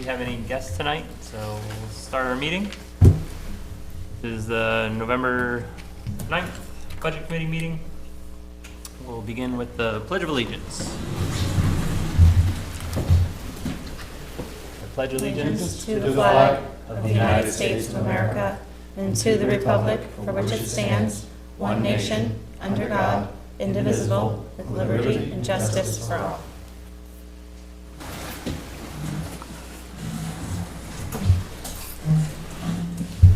have any guests tonight, so we'll start our meeting. This is the November 9th Budget Committee meeting. We'll begin with the Pledge of Allegiance. I pledge allegiance to the flag of the United States of America and to the republic for which it stands, one nation, under God, indivisible, with liberty and justice for all.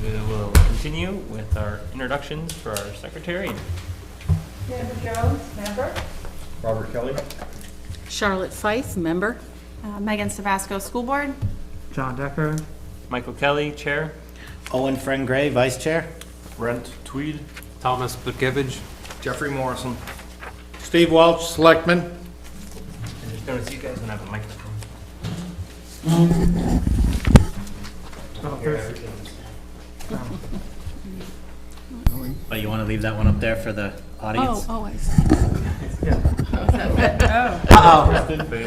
We will continue with our introductions for our secretary. Deborah Jones, member. Robert Kelly. Charlotte Fife, member. Megan Savasco, school board. John Decker. Michael Kelly, chair. Owen Friend Gray, Vice Chair. Brent Tweed. Thomas Butkevich. Jeffrey Morrison. Steve Welch, Selectman. I'm just notice you guys don't have a microphone. But you want to leave that one up there for the audience? I see.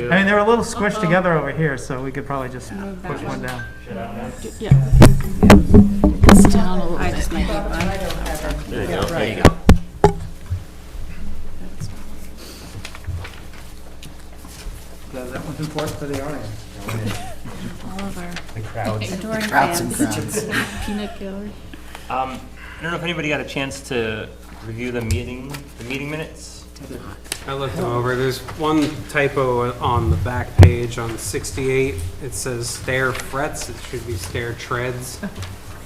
I mean, they're a little squished together over here, so we could probably just push one down. Yeah. It's down a little bit. There you go. That one's important for the audience. All of our The crowds. Adoring Crowds and fans. crowds. peanut gallery. I don't know if anybody got a chance to review the meeting minutes. I looked them over. There's one typo on the back page on 68. It says stair frets. It should be stair treads.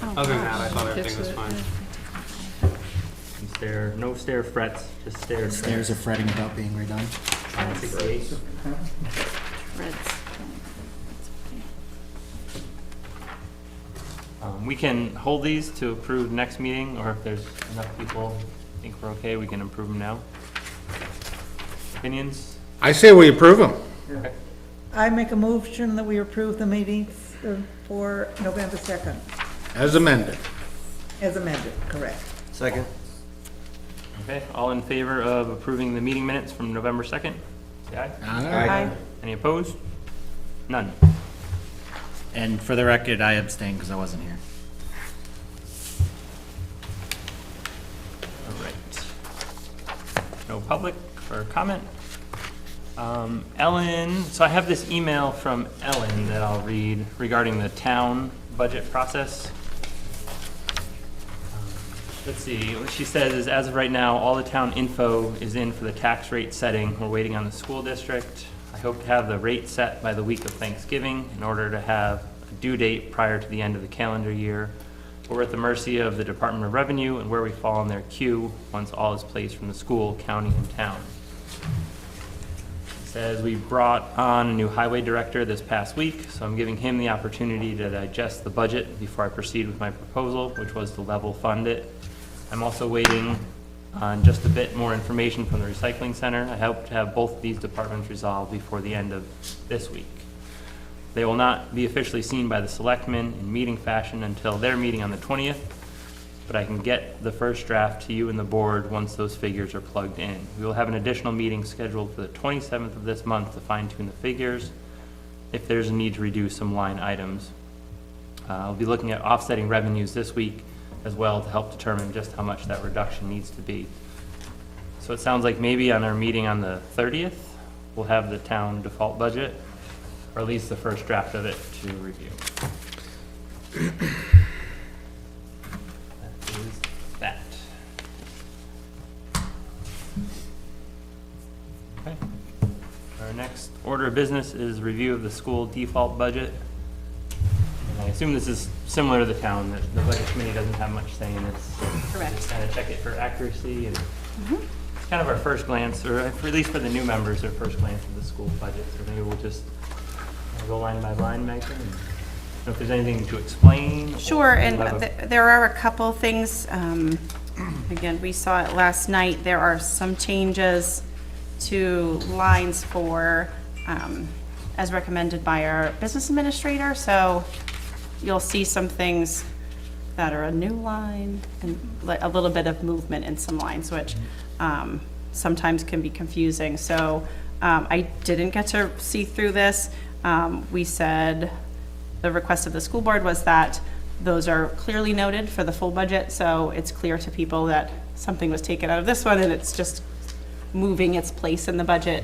Other than that, I thought everything was fine. No stair frets, just stair Stairs are fretting about being redone. 68. Reds. We can hold these to approve next meeting, or if there's enough people think we're okay, we can approve them now. Opinions? I say we approve them. Okay. I make a motion that we approve the meetings for November 2nd, As amended. as amended, correct. Second. Okay, all in favor of approving the meeting minutes from November 2nd? Say aye. Aye. Any opposed? None. And for the record, I abstained because I wasn't here. All right. No public or comment? Ellen, so I have this email from Ellen that I'll read regarding the town budget process. Let's see, what she says is, as of right now, all the town info is in for the tax rate setting. We're waiting on the school district. I hope to have the rate set by the week of Thanksgiving in order to have a due date prior to the end of the calendar year. We're at the mercy of the Department of Revenue and where we fall in their queue once all is placed from the school, county, and town. It says we brought on a new highway director this past week, so I'm giving him the opportunity to digest the budget before I proceed with my proposal, which was to level fund it. I'm also waiting on just a bit more information from the recycling center. I hope to have both of these departments resolved before the end of this week. They will not be officially seen by the selectmen in meeting fashion until their meeting on the 20th, but I can get the first draft to you and the board once those figures are plugged in. We will have an additional meeting scheduled for the 27th of this month to fine tune the figures if there's a need to reduce some line items. I'll be looking at offsetting revenues this week as well to help determine just how much that reduction needs to be. So it sounds like maybe on our meeting on the 30th, we'll have the town default budget, or at least the first draft of it to review. That is that. Okay. Our next order of business is review of the school default budget. I assume this is similar to the town, that the budget committee doesn't have much say in this. Correct. Just kind of check it for accuracy, and it's kind of our first glance, or at least for the new members, their first glance at the school budget. So maybe we'll just go line by line, Megan, and if there's anything to explain. Sure, and We'll have there are a couple things, again, we saw it last night, there are some changes to lines for, as recommended by our business administrator, so you'll see some things that are a new line and a little bit of movement in some lines, which sometimes can be confusing. So I didn't get to see through this. We said the request of the school board was that those are clearly noted for the full budget, so it's clear to people that something was taken out of this one and it's just moving its place in the budget.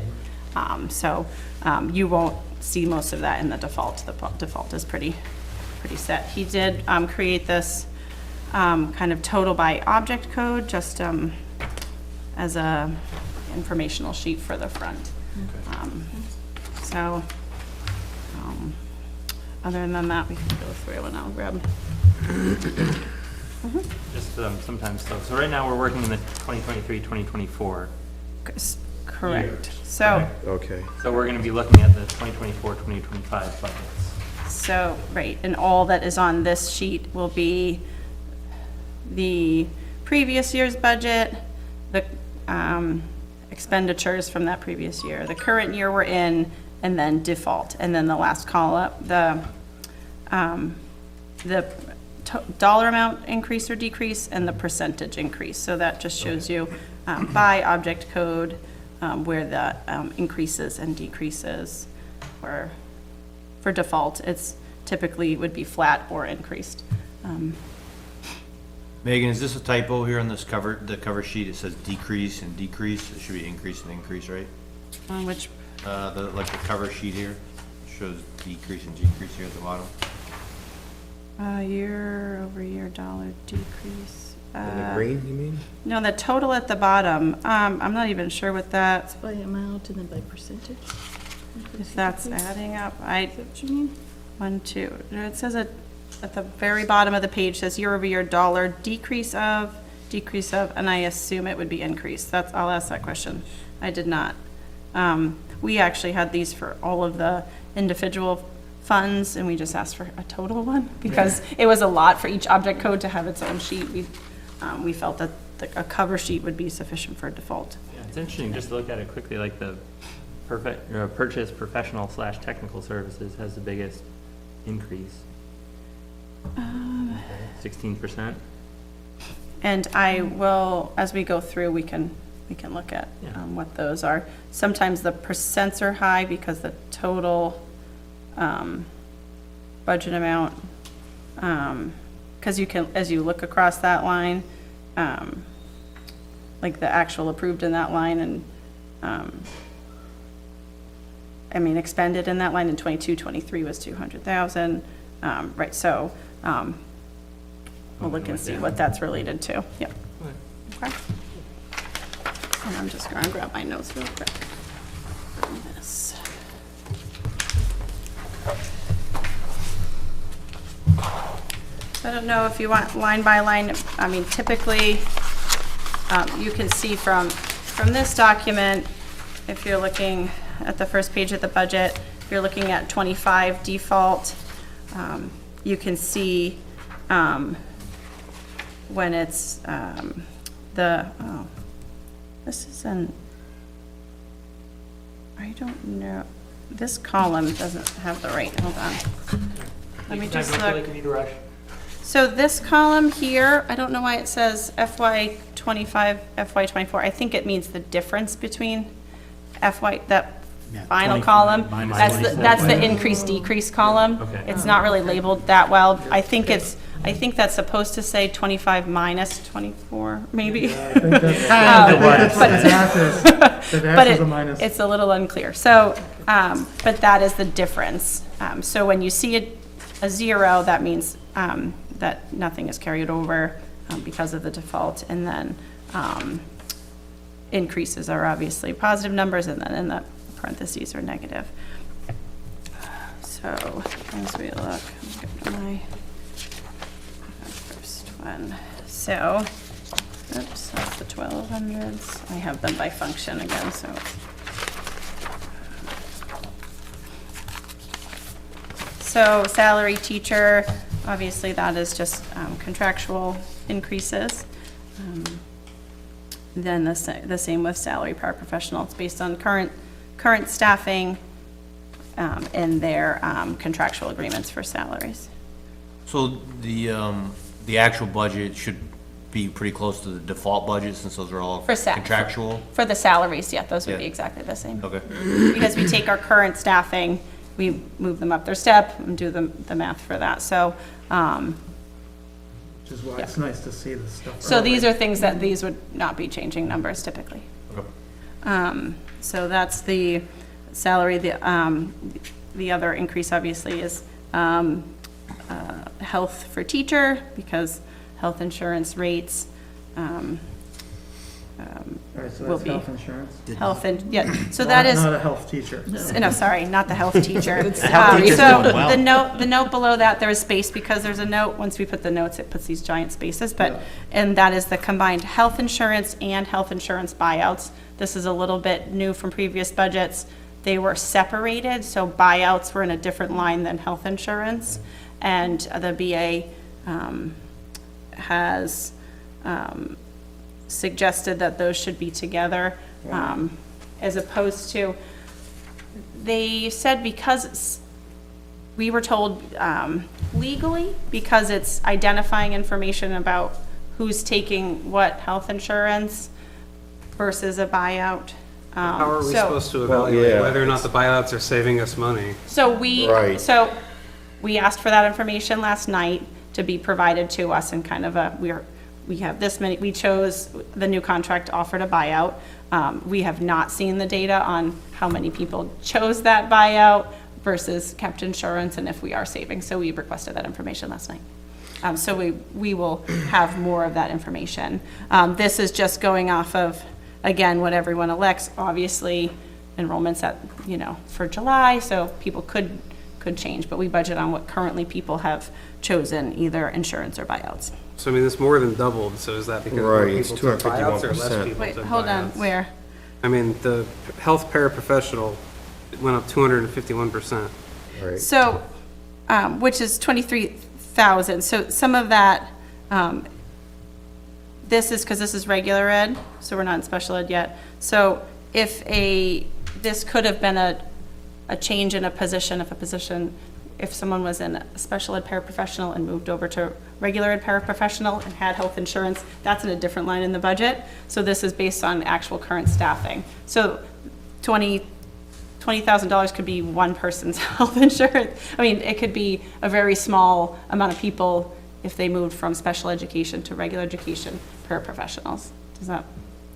You won't see most of that in the default. The default is pretty set. He did create this kind of total by object code, just as a informational sheet for the front. Other than that, we can go through and I'll grab. Just sometimes, so right now we're working in the 2023, 2024. Correct. So, Okay. So we're going to be looking at the 2024, 2025 budgets. so, right, and all that is on this sheet will be the previous year's budget, the expenditures from that previous year, the current year we're in, and then default. And then the last column, the dollar amount increase or decrease and the percentage increase. So that just shows you by object code where the increases and decreases were. For default, it's typically would be flat or increased. Megan, is this a typo here on this the cover sheet? It says decrease and decrease. It should be increase and increase, right? On which, Like the cover sheet here shows decrease and decrease here at the bottom. year over year dollar decrease. green, you mean? No, the total at the bottom, I'm not even sure what that, By amount and then by percentage? if that's adding up. Is that what you mean? 1, 2, it says at the very bottom of the page, says year over year dollar decrease of, and I assume it would be increase. I'll ask that question. I did not. We actually had these for all of the individual funds, and we just asked for a total one, because it was a lot for each object code to have its own sheet. We felt that a cover sheet would be sufficient for default. Yeah, it's interesting, just to look at it quickly, like the purchase professional / technical services has the biggest increase. 16%. And I will, as we go through, we can look at what those are. Sometimes the percents are high because the total budget amount, because you can, as you look across that line, like the actual approved in that line and expended in that line in 22, 23 was 200,000. Right, so we'll look and see what that's related to. Yep. Okay. And I'm just going to grab my notes real quick. This. So I don't know if you want line by line. I mean, typically, you can see from this document, if you're looking at the first page of the budget, if you're looking at 25 default, you can see when it's this is I don't know, this column doesn't have the right, hold on. Let me just look. So this column here, I don't know why it says FY25, FY24. I think it means the difference between that final column. That's the increase decrease column. Okay. It's not really labeled that well. I think that's supposed to say 25 minus 24, maybe. But it's a little unclear. So, but that is the difference. So when you see a 0, that means that nothing is carried over because of the default, and then increases are obviously positive numbers, and then in the parentheses are negative. So as we look, let's go to my first one. So, oops, that's the 1200s. I have them by function again, so. So salary teacher, obviously that is just contractual increases. Then the same with salary paraprofessional. It's based on current staffing and their contractual agreements for salaries. So the actual budget should be pretty close to the default budget since those are all For contractual? For the salaries, yeah, those would be Yeah. exactly the same. Okay. Because we take our current staffing we move them up their step and do the math for that. So, Which is why it's nice to see this stuff. so these early. are things that these would not be changing numbers typically. So that's the salary. The other increase obviously is health for teacher, because health insurance rates, All right, so will that's be- health insurance. health and, yeah, so that is. Not a health teacher. No, sorry, not the health teacher. health teacher's So doing well. the note below that, there is space because there's a note. Once we put the notes, it puts these giant spaces, but, and that is the combined health insurance and health insurance buyouts. This is a little bit new from previous budgets. They were separated, so buyouts were in a different line than health insurance. And the BA has suggested that those should be together, as opposed to, they said because it's, we were told legally, because it's identifying information about who's taking what health insurance versus a buyout. How are we So- supposed to evaluate yeah, whether or not the buyouts are saving us money? So we, Right. so we asked for that information last night to be provided to us in kind of a, we have this many, we chose, the new contract offered a buyout. We have not seen the data on how many people chose that buyout versus kept insurance and if we are saving. So we requested that information last night. So we will have more of that information. This is just going off of, again, what everyone elects. Obviously, enrollment's at, for July, so people could change, but we budget on what currently people have chosen, either insurance or buyouts. So I mean, it's more than doubled, so is that because more Right, it's people took buyouts or less 251%. people Wait, took hold on, buyouts? where? I mean, the health paraprofessional went up 251%. Right. So, which is 23,000, so some of that, this is, because this is regular ed, so we're not in special ed yet. So if this could have been a change in a position, if someone was in a special ed paraprofessional and moved over to regular ed paraprofessional and had health insurance, that's in a different line in the budget. So this is based on actual current staffing. So $20,000 could be one person's health insurance. I mean, it could be a very small amount of people if they moved from special education to regular education paraprofessionals. Does that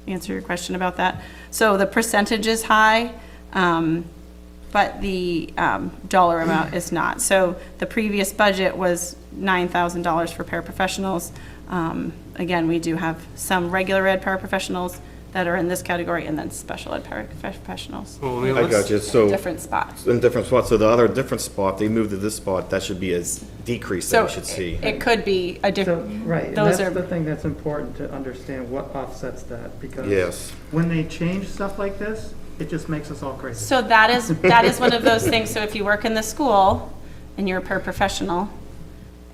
answer your question about that? So the percentage is high, but the dollar amount is not. So the previous budget was $9,000 for paraprofessionals. Again, we do have some regular ed paraprofessionals that are in this category, and then special ed paraprofessionals, Well, I mean, I let's- got you, so, different spots. in different spots, so the other different spot, they moved to this spot, that should be a decrease that So we should see. it could be a So, different, right, and those that's are, the thing that's important to understand what offsets that, because Yes. when they change stuff like this, it just makes us all crazy. so that is one of those things. So if you work in the school and you're a paraprofessional,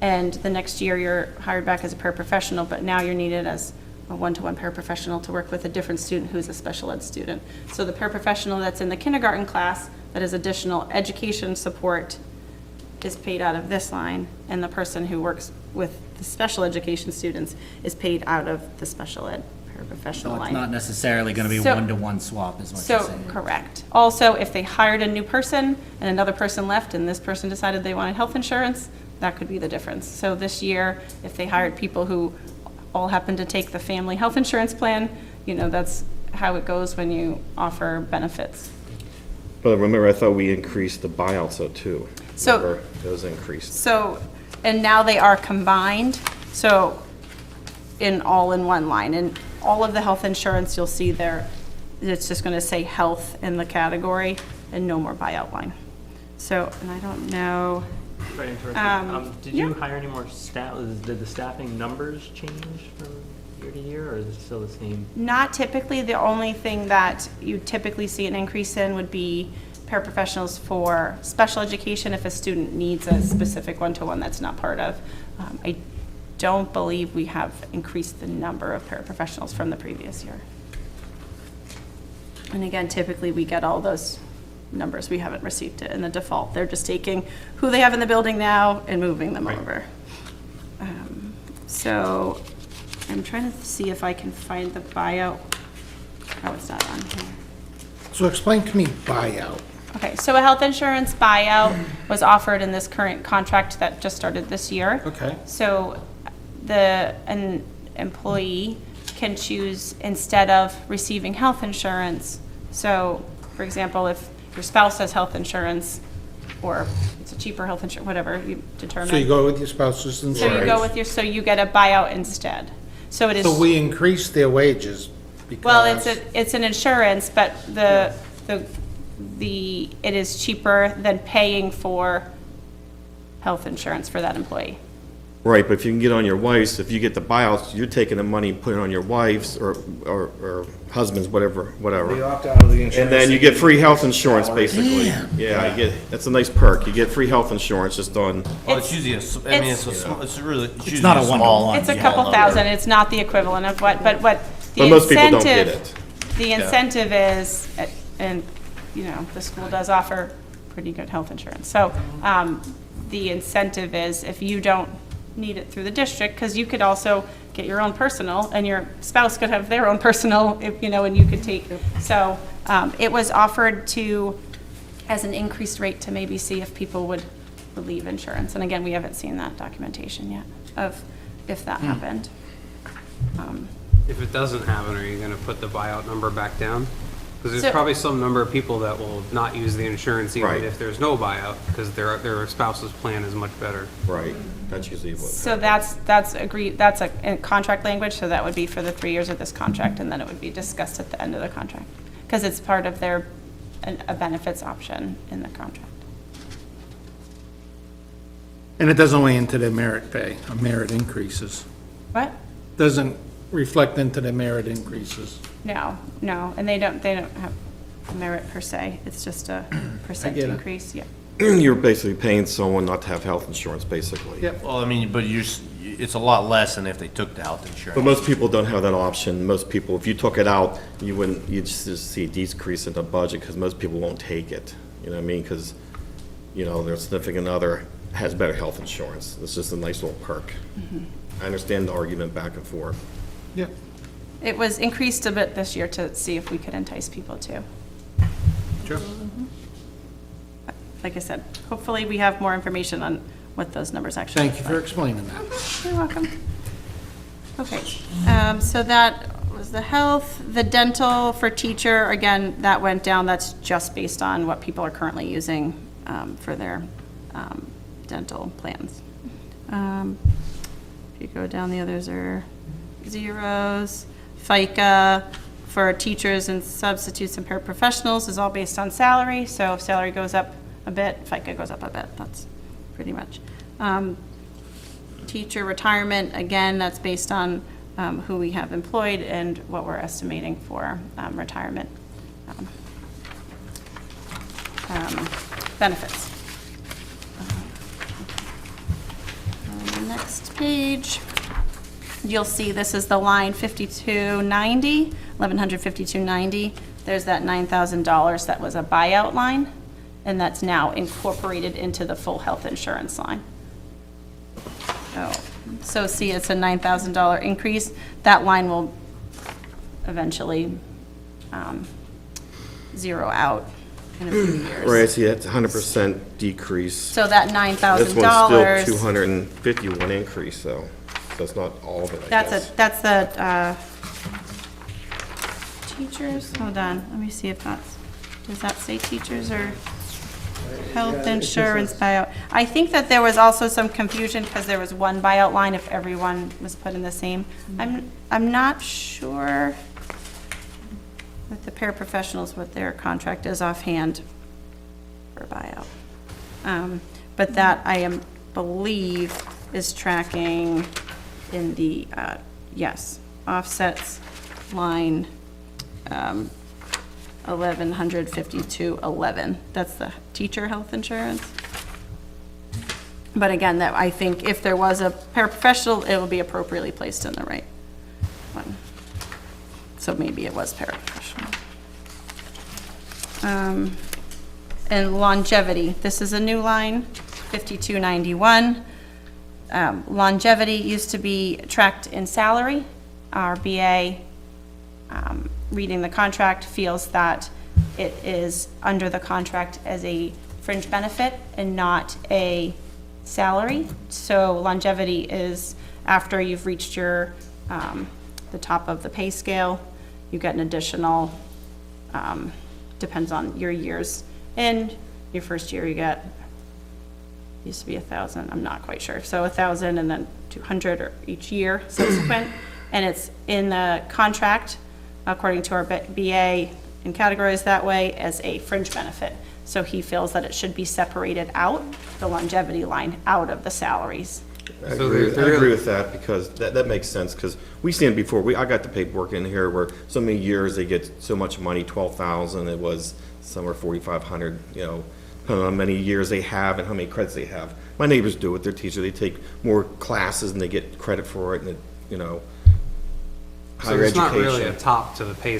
and the next year you're hired back as a paraprofessional, but now you're needed as a one-to-one paraprofessional to work with a different student who's a special ed student. So the paraprofessional that's in the kindergarten class, that is additional education support, is paid out of this line, and the person who works with the special education students is paid out of the special ed paraprofessional So line. it's not necessarily gonna be So- one-to-one swap is what you're So, saying. correct. Also, if they hired a new person and another person left and this person decided they wanted health insurance, that could be the difference. So this year, if they hired people who all happen to take the family health insurance plan, that's how it goes when you offer benefits. But remember, I thought we increased the buyouts though too. So- Remember, those increased. So, and now they are combined, so all in one line. And all of the health insurance, you'll see there, it's just gonna say health in the category and no more buyout line. So, and I don't know, Sorry to interrupt you. Did yeah. you hire any more staff? Did the staffing numbers change from year to year, or is it still the same? not typically. The only thing that you typically see an increase in would be paraprofessionals for special education if a student needs a specific one-to-one that's not part of. I don't believe we have increased the number of paraprofessionals from the previous year. And again, typically we get all those numbers. We haven't received it in the default. They're just taking who they have in the building now and moving them over. So I'm trying to see if I can find the buyout. Oh, it's not on here. So explain to me buyout. Okay, so a health insurance buyout was offered in this current contract that just started this year. Okay. So an employee can choose, instead of receiving health insurance, so, for example, if your spouse has health insurance, or it's a cheaper health insurance, whatever you determine. So you go with your spouse's So you insurance. go with your, so you get a buyout instead. So it is. So we increase their wages because. Well, it's an insurance, but it is cheaper than paying for health insurance for that employee. Right, but if you can get on your wife's, if you get the buyouts, you're taking the money and putting it on your wife's or husband's, whatever. opt out of the insurance. And then you get free health insurance, basically. Yeah, you get, that's a nice perk. You get free health insurance just on, Well, it's usually it's really, it's usually not a a small one-to-one. one. It's a couple thousand, it's not the equivalent of what the but most people don't get incentive, it. the incentive is, and, you know, the school does offer pretty good health insurance. So, the incentive is if you don't need it through the district, because you could also get your own personal, and your spouse could have their own personal, if, you know, and you could take, so, it was offered to, as an increased rate to maybe see if people would leave insurance. And again, we haven't seen that documentation yet of if that happened. If it doesn't happen, are you gonna put the buyout number back down? Because So- there's probably some number of people that will not use the insurance even Right. if there's no buyout, because their spouse's plan is much better. Right, that's usually what. So that's agreed, that's a contract language, so that would be for the 3 years of this contract, and then it would be discussed at the end of the contract. Because it's part of their, a benefits option in the contract. And it doesn't weigh into their merit pay, or merit increases. What? Doesn't reflect into their merit increases. No, and they don't have merit per se, it's just a percent get it. increase, yeah. You're basically paying someone not to have health insurance, basically. Yep. Well, I mean, but it's a lot less than if they took the health insurance. But most people don't have that option. Most people, if you took it out, you'd just see a decrease in the budget because most people won't take it. You know what I mean? Because, you know, their significant other has better health insurance. It's just a nice little perk. I understand the argument back and forth. Yep. It was increased a bit this year to see if we could entice people too. Sure. Like I said, hopefully we have more information on what those numbers actually Thank you for explaining that. You're welcome. Okay, so that was the health, the dental for teacher, again, that went down, that's just based on what people are currently using for their dental plans. If you go down, the others are zeros. FICA for teachers and substitutes and paraprofessionals is all based on salary, so if salary goes up a bit, FICA goes up a bit, that's pretty much. Teacher retirement, again, that's based on who we have employed and what we're estimating for retirement benefits. On the next page, you'll see this is the line 5290, 1152.90. There's that $9,000 that was a buyout line, and that's now incorporated into the full health insurance line. So see, it's a $9,000 increase. That line will eventually zero out in a few years. Right, see, that's 100% decrease. So that This one's $9,000. still 251 increase, so that's not all of it, I guess. That's the teachers, hold on, let me see if that's, does that say teachers or health insurance buyout? I think that there was also some confusion because there was one buyout line if everyone was put in the same. I'm not sure with the paraprofessionals what their contract is offhand for buyout. But that I believe is tracking in the, yes, offsets line 1152.11. That's the teacher health insurance. But again, that I think if there was a paraprofessional, it will be appropriately placed in the right one. So maybe it was paraprofessional. And longevity, this is a new line, 5291. Longevity used to be tracked in salary. Our BA, reading the contract, feels that it is under the contract as a fringe benefit and not a salary. So longevity is after you've reached your, the top of the pay scale, you get an additional, depends on your years. And your first year you get, used to be 1,000, I'm not quite sure. So 1,000 and then 200 or each year subsequent. And it's in the contract, according to our BA, and categorized that way as a fringe benefit. So he feels that it should be separated out, the longevity line, out of the salaries. I So agree, there- I agree with that, because that makes sense, because we've seen it before, I got the paperwork in here where so many years they get so much money, 12,000, it was somewhere 4,500, you know, depending on how many years they have and how many credits they have. My neighbors do it, they're teachers, they take more classes and they get credit for it, and it, you know, So higher there's not really a education. top to the pay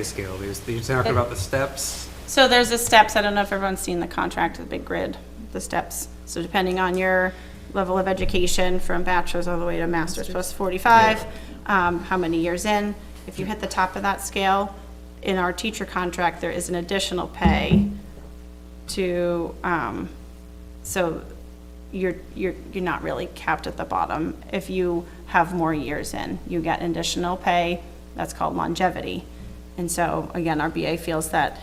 scale. You're talking about the steps. So there's the steps, I don't know if everyone's seen the contract, the big grid, the steps. So depending on your level of education, from bachelor's all the way to master's plus 45, how many years in, if you hit the top of that scale, in our teacher contract, there is an additional pay to, so you're not really capped at the bottom. If you have more years in, you get additional pay, that's called longevity. And so, again, our BA feels that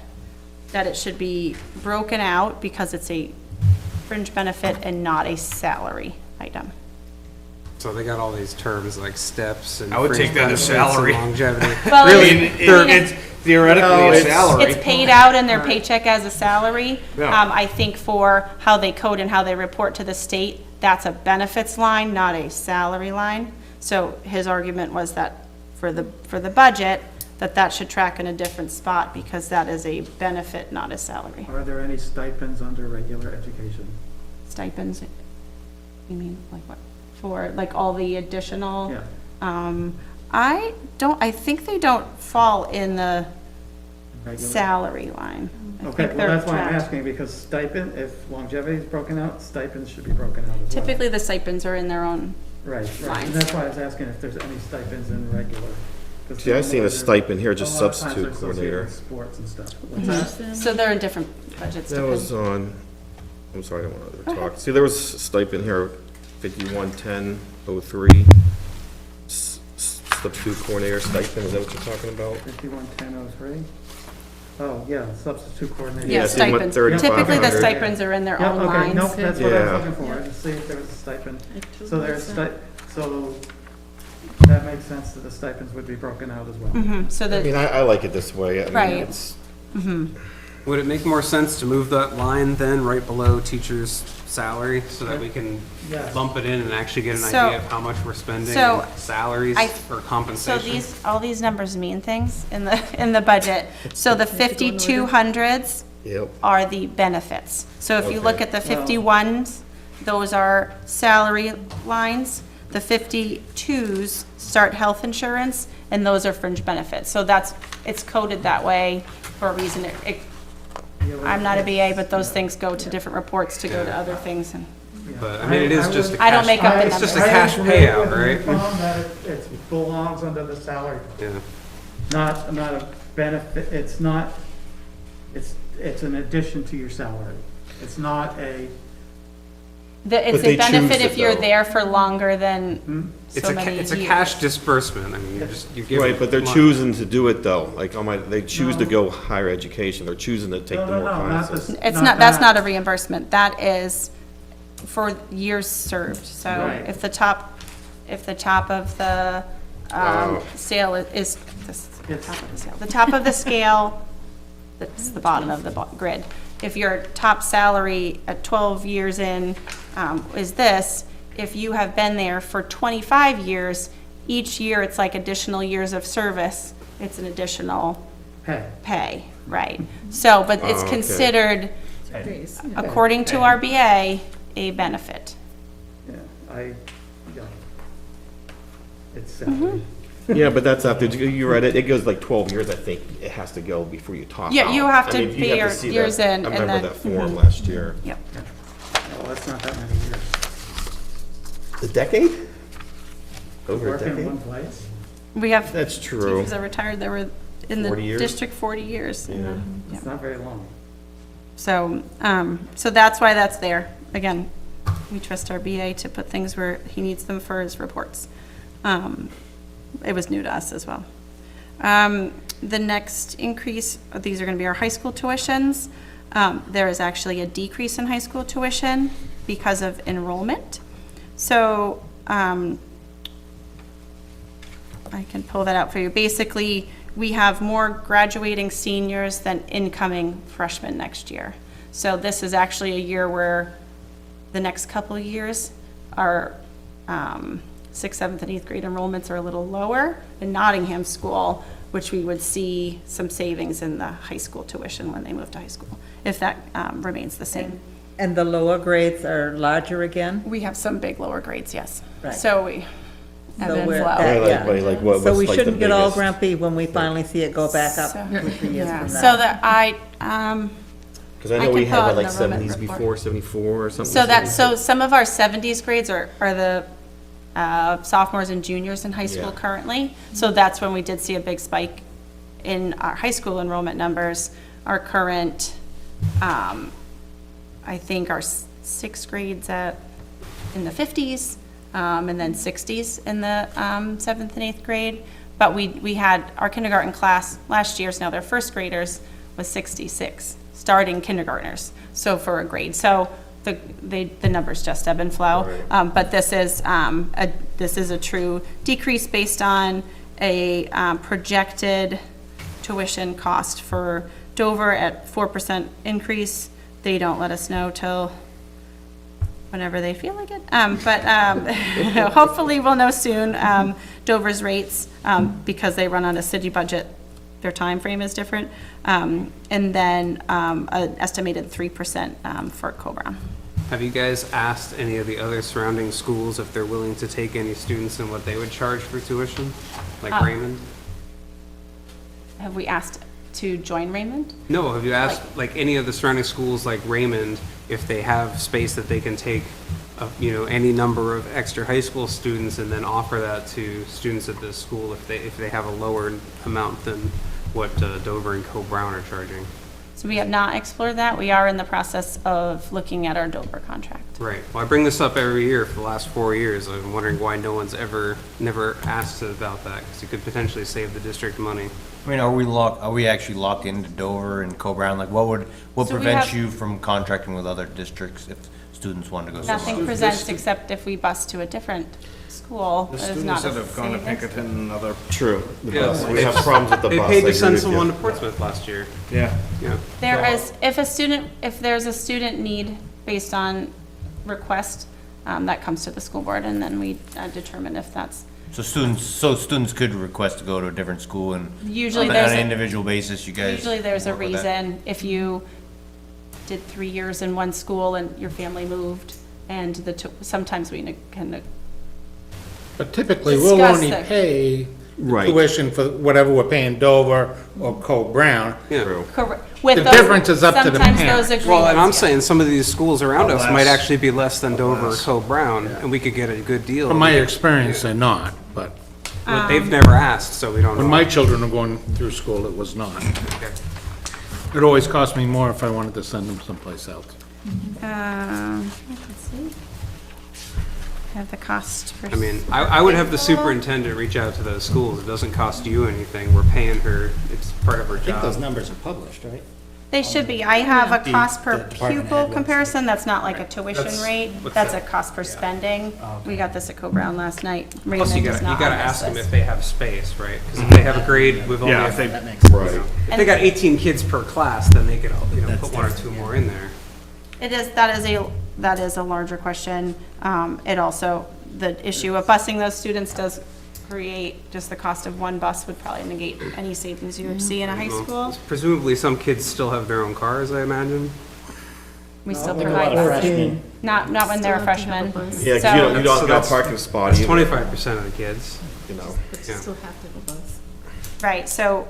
it should be broken out because it's a fringe benefit and not a salary item. So they got all these terms like steps and I would fringe take that as benefits and salary. longevity. Well, Really, it's theoretically a salary. it's paid out in their paycheck as a salary. Yeah. I think for how they code and how they report to the state, that's a benefits line, not a salary line. So his argument was that for the budget, that should track in a different spot because that is a benefit, not a salary. Are there any stipends under regular education? Stipends, you mean, like what? For like all the additional? Yeah. I think they don't fall in the Regular? salary line. I Okay, think well, they're that's why I'm tracked. asking, because stipend, if longevity is broken out, stipends should be broken out as well. Typically, the stipends are in their own, Right, right, lines. and that's why I was asking if there's any stipends in regular. 'Cause See, I've seen a they're- stipend here, just a lot of times substitute they're associated coordinator. with Sports and stuff. What's that? so they're in different budgets. That was depending- on, I'm sorry, I don't want to talk. See, there was stipend here, 511003, substitute coordinator stipend, is that what you're talking about? 511003? Oh, yeah, substitute coordinator. Yeah, Yeah, see, what, stipends. 3,500. Typically, the stipends are in their Yeah, own okay, lines. nope, that's what I was Yeah. looking for, I just see if there was a stipend. So there's so that makes sense that the stipends would be broken out as well. So I mean, that, I like it this way. I mean, Right. it's- Would it make more sense to move that line then right below teacher's salary so that we can Yes. lump it in and actually get an So- idea of how much we're spending so in salaries I- or so compensation? all these numbers mean things in the budget. So the 5200s Yep. are the benefits. So if you look Okay. at the 51s, those are salary lines. The 52s start health insurance, and those are fringe benefits. So it's coded that way for a reason. I'm not a BA, but those things go to different reports to go to other things. And But, I mean, it is just a cash. I don't make up the It's just a numbers. cash I agree payout, with right? you, Tom, that it belongs under the salary, Yeah. not a benefit, it's not, it's an addition to your salary. It's not a, It's they a benefit choose if it, you're though. there for longer than It's so a, many it's a years. cash disbursement. I mean, you give. Right, but they're money. choosing to do it though, like, they choose to go higher education, they're choosing to take no, the no, more no, not classes. this. It's not, that's that. not a reimbursement. That is for years served. So Right. if the top of the scale is, the top of the scale, the top of the scale, that's the bottom of the grid. If your top salary at 12 years in is this, if you have been there for 25 years, each year it's like additional years of service, it's an additional pay, right? So, but it's okay. considered, according to our BA, a benefit. Yeah, yeah. It's salary. Yeah, but that's after, you're right, it goes like 12 years, I think, it has to go before you top out. Yeah, you have I to mean, you be have your see years that. in, I and remember then- that form last year. Yep. No, that's not that many years. A decade? Over a Work in one decade? place? We have That's true. teachers that retired that were in the 40 years? district 40 years. in the- Yeah. yeah. It's not very long. So, so that's why that's there. Again, we trust our BA to put things where he needs them for his reports. It was new to us as well. The next increase, these are going to be our high school tuitions. There is actually a decrease in high school tuition because of enrollment. So, I can pull that out for you. Basically, we have more graduating seniors than incoming freshmen next year. So this is actually a year where the next couple of years, our 6th, 7th, and 8th grade enrollments are a little lower in Nottingham School, which we would see some savings in the high school tuition when they move to high school, if that remains the same. And the lower grades are larger again? We have some big lower grades, yes. Right. So we ebb So and we're- flow. that- Like- yeah. like what- So what's we like the shouldn't get all biggest- grumpy when we finally see it go back up So- 2-3 years Yeah, from now. so that Because I I know we can had pull out like the enrollment 70s report. before, 74 or something. So that, so some of our 70s grades are the sophomores and juniors in high school Yeah. currently. So that's when we did see a big spike in our high school enrollment numbers. Our current, I think our 6th grades in the 50s, and then 60s in the 7th and 8th grade. But we had our kindergarten class last year, so now their first graders was 66, starting kindergartners, so for a grade. So the numbers just ebb and flow. But this is a true decrease based on a projected tuition cost for Dover at 4% increase. They don't let us know till whenever they feel like it. But hopefully we'll know soon. Dover's rates, because they run on a city budget, their time frame is different. And then an estimated 3% for Co-Brown. Have you guys asked any of the other surrounding schools if they're willing to take any students and what they would charge for tuition? Like Raymond? Have we asked to join Raymond? No, have you asked, like, any of the surrounding schools like Raymond, if they have space that they can take, any number of extra high school students and then offer that to students at this school if they have a lower amount than what Dover and Co-Brown are charging? So we have not explored that. We are in the process of looking at our Dover contract. Right. Well, I bring this up every year for the last 4 years. I'm wondering why no one's never asked about that, because it could potentially save the district money. I mean, are we actually locked into Dover and Co-Brown? Like, what So we prevents have- you from contracting with other districts if students want to go somewhere else? Nothing presents except if we bus to a different school. The It is students not a that have gone to savings. Pinkerton and other, True, the Yeah. bus. We have problems with the bus. They I paid agree to send with you. someone to Portsmouth last year. yeah. Yeah. There is, if there's a student need based on request, that comes to the school board, and then we determine if that's, So students could request to go to a different school and Usually on there's an a- individual basis, you guys. usually there's a work with that? reason. If you did 3 years in one school and your family moved, and sometimes we can, But typically, we'll Discuss only it. pay Right. tuition for whatever we're paying Dover or Co-Brown. Yeah. correct. With The those- difference is up to the sometimes parent. those agreements. Well, and I'm yeah. saying some of these schools around us might less. actually be less than Dover or Co-Brown, and we could get a good deal. From my experience, they're not, but But they've never asked, so we don't know. when my children were going through school, it was not. It always cost me more if I wanted to send them someplace else. Let's see. Have the cost for. I mean, I would have the superintendent reach out to those schools. It doesn't cost you anything. We're paying her. It's part of her I think those job. numbers are published, right? They should be. I have a cost per the department pupil head website. comparison. That's not like a tuition rate. what's That's a that? cost per spending. We got this at Co-Brown last night. Plus, Raymond you is gotta not on this ask them list. if they have space, right? Because if they have a grade with only, if That makes sense. Right. they got 18 kids per class, then they could, That's put one or two more in there. That is a larger question. It also, the issue of busing those students does create, just the cost of one bus would probably negate any savings you would see in a high school. Presumably, some kids still have their own cars, I imagine. We still I think a lot of provide, freshmen. not when they're freshmen. Yeah, 'cause So- you So don't got a that's- parking spot That's either, 25% of the kids. you know. Yeah. Right, so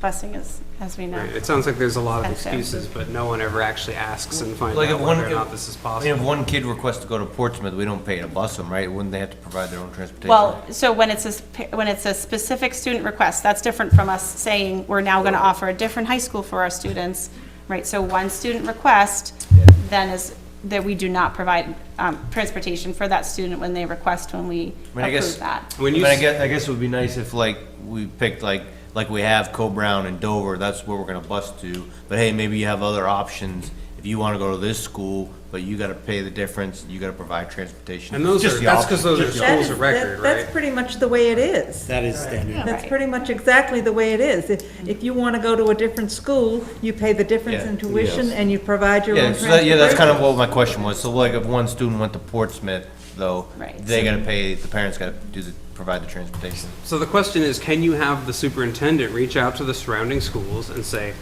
busing is, as we know. Right, it sounds like there's a lot of Expensive. excuses, but no one ever actually asks and finds Like out if one, whether or not this is if possible. one kid requests to go to Portsmouth, we don't pay to bus them, right? Wouldn't they have to provide their own transportation? Well, so when it's a specific student request, that's different from us saying we're now going to offer a different high school for our students, right? So one student request then is that we do not provide transportation for that student when they request, when we I guess- approve that. When you, I s- guess it would be nice if like, we picked like we have Co-Brown and Dover, that's where we're gonna bus to. But hey, maybe you have other options. If you wanna go to this school, but you gotta pay the difference, you gotta provide transportation. and those Just are, the that's option. because those are Just the schools option. of record, That's right? pretty much the way it is. That is standard. That's Right. pretty much exactly the way it is. If you want to go to a different school, you pay the difference in Yeah. tuition Yes. and you provide your Yeah, own so that, yeah, that's kind of transportation. what my question was. So like if one student went to Portsmouth, though, Right. they gotta pay, the parents gotta provide the transportation. So the question is, can you have the superintendent reach out to the surrounding schools and say,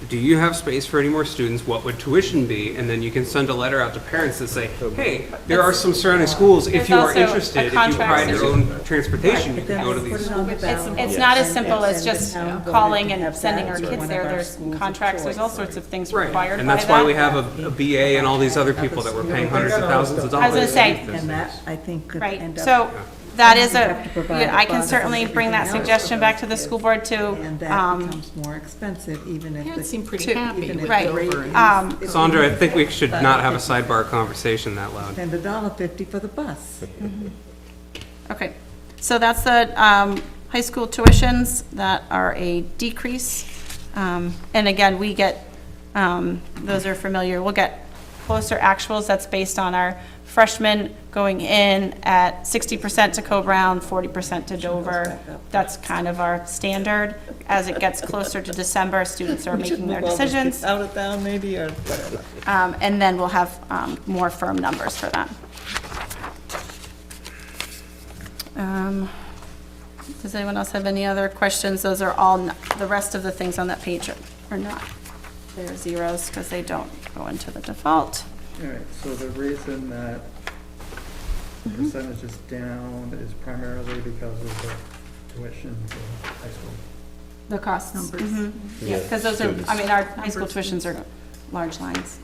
do you have space for any more students? What would tuition be? And then you can send a letter out to parents that say, hey, there are some surrounding schools. If There's you are also a interested, if you contract provide your section. own transportation, you But can then go to put these it on the schools. ballot. It's not as And- simple as and the just town voted calling to and have sending that our as kids one there. of our There's schools of contracts, there's all choice. sorts of things Right, required by that. and that's why we have a BA and all these other people that we're paying hundreds of thousands of I was dollars. gonna to say, do this. And that, I think, could Right, end up. so that is You have to provide I the can funds certainly and bring that everything else suggestion for back those to the kids. school board to, And that becomes more expensive even if. Parents the- seem pretty to- happy even if with the Right. rate Dover. is- Sandra, I think we should not have a sidebar conversation that loud. And $1.50 for the bus. okay. So that's the high school tuitions that are a decrease. And again, we get, those are familiar, we'll get closer actuals. That's based on our freshmen going in at 60% to Co-Brown, 40% to Dover. That's kind of our standard. As it gets closer to December, students are making their decisions. Out of town maybe, or whatever. And then we'll have more firm numbers for that. Does anyone else have any other questions? Those are all, the rest of the things on that page are not. They're zeros because they don't go into the default. All right, so the reason that the percentage is down is primarily because of the tuition for high school. The costs. Numbers. Mhm. Yeah, Yeah, because those are, students. I mean, our high school tuitions are large lines.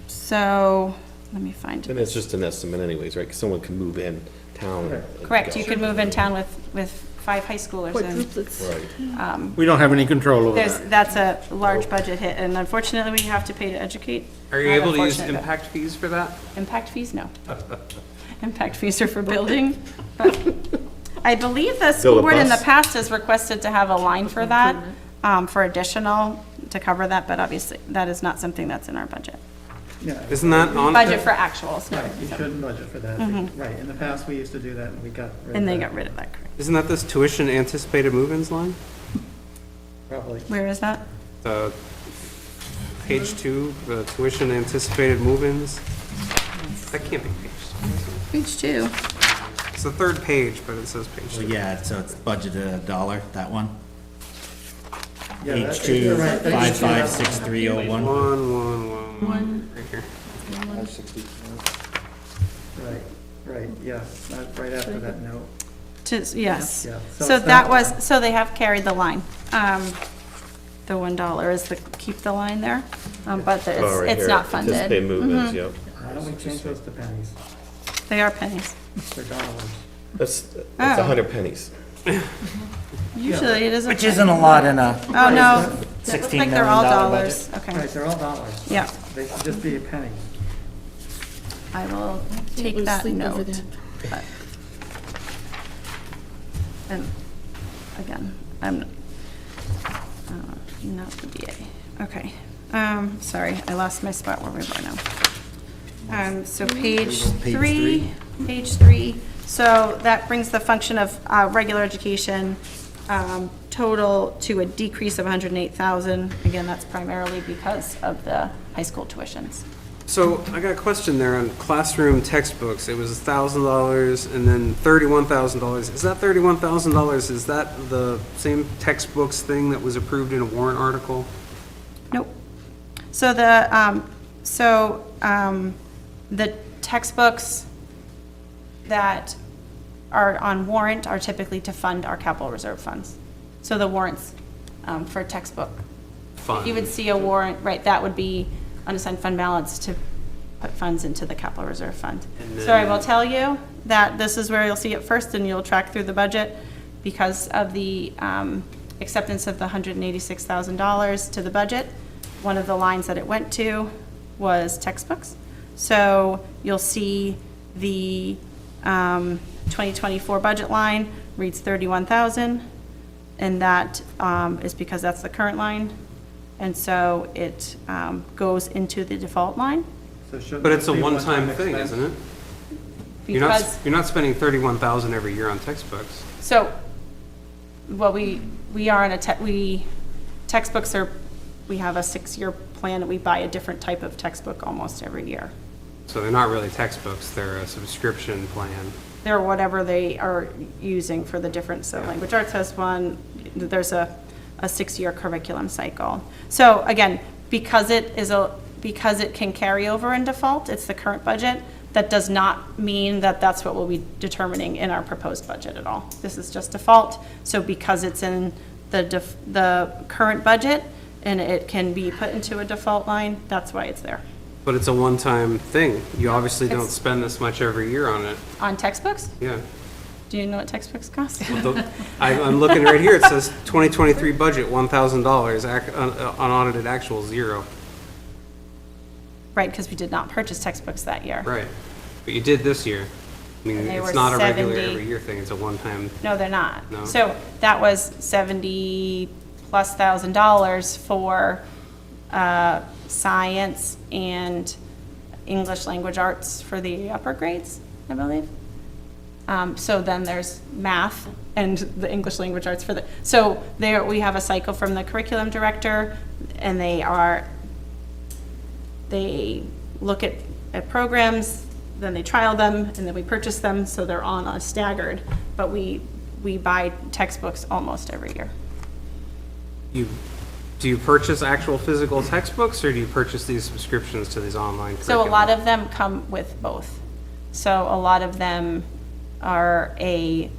So, let me find And it. it's just an estimate anyways, right? 'Cause someone can move in town. and Correct, go. you could move in town with 5 high schoolers and Right. We don't have any control over there's, that. that's a large budget hit, and unfortunately, we have to pay to educate. Are you Not able to use unfortunate, but- impact fees for that? Impact fees, no. Impact fees are for building. But I believe the school Build a board in the bus. past has requested to have a line for that, for additional, to cover that, but obviously, that is not something that's in our budget. Yeah, Isn't that on? Budget for actuals, no. right, you shouldn't budget for that. Right, in the past, we used to do that and we got rid of And they that. got rid of that, correct. Isn't that this tuition anticipated move-ins line? Probably. Where is that? The page 2, the tuition anticipated move-ins? That can't be page 2. Page 2. It's the third page, but it says page 2. Well, yeah, so it's budgeted $1, that one. Yeah, Page that- 2, you're right, page 2, that's- 556301. 1, right here. Right, right, yeah, right after that note. Yes. Yeah, So that was, so they have carried the line. The $1 is the, keep the line there, but Oh, it's, right it's here. not Anticipate funded. movements, yep. Why don't we change those to pennies? They are pennies. They're dollars. That's Oh. 100 pennies. Usually it isn't. Which isn't a lot in a Oh, no. It looks 16 like million they're all dollar dollars. budget. Okay. Right, they're all dollars. Yeah, They should just be a penny. I will take lose that sleep over note. that. but- And again, I'm not the BA. Okay. Sorry, I lost my spot where we were now. So page three, page 3. So that brings the function of regular education total to a decrease of 108,000. Again, that's primarily because of the high school tuitions. So I got a question there on classroom textbooks. It was $1,000 and then $31,000. Is that $31,000? Is that the same textbooks thing that was approved in a warrant article? Nope. So the textbooks that are on warrant are typically to fund our capital reserve funds. So the warrants for textbook. Fund. You would see a warrant, right, that would be unassigned fund balance to put funds into the capital reserve fund. And So I then- will tell you that this is where you'll see it first, and you'll track through the budget because of the acceptance of the $186,000 to the budget. One of the lines that it went to was textbooks. So you'll see the 2024 budget line reads 31,000, and that is because that's the current line. And so it goes into the default line. So shouldn't But it's a this be one-time thing, expense? isn't it? Because, You're not spending 31,000 every year on textbooks. so, well, we are in a, textbooks are, we have a 6-year plan, and we buy a different type of textbook almost every year. So they're not really textbooks, they're a subscription plan. They're whatever they are using for the different, so language arts has one, there's a 6-year curriculum cycle. So again, because it can carry over in default, it's the current budget, that does not mean that that's what we'll be determining in our proposed budget at all. This is just default, so because it's in the current budget and it can be put into a default line, that's why it's there. But it's a one-time thing. You obviously don't It's- spend this much every year on it. On textbooks? Yeah. Do you know what textbooks cost? I'm looking right here, it says 2023 budget, $1,000, unaudited actual, 0. Right, because we did not purchase textbooks that year. Right. But you did this year. I mean, And they it's were not a regular 70. every year thing, it's a one-time. No, they're not. No. So that was $70,000+ for science and English language arts for the upper grades, I believe. So then there's math and the English language arts for the, so there, we have a cycle from the curriculum director, and they look at programs, then they trial them, and then we purchase them, so they're on a staggered, but we buy textbooks almost every year. Do you purchase actual physical textbooks, or do you purchase these subscriptions to these online So a curriculum? lot of them come with both. So a lot of them are it's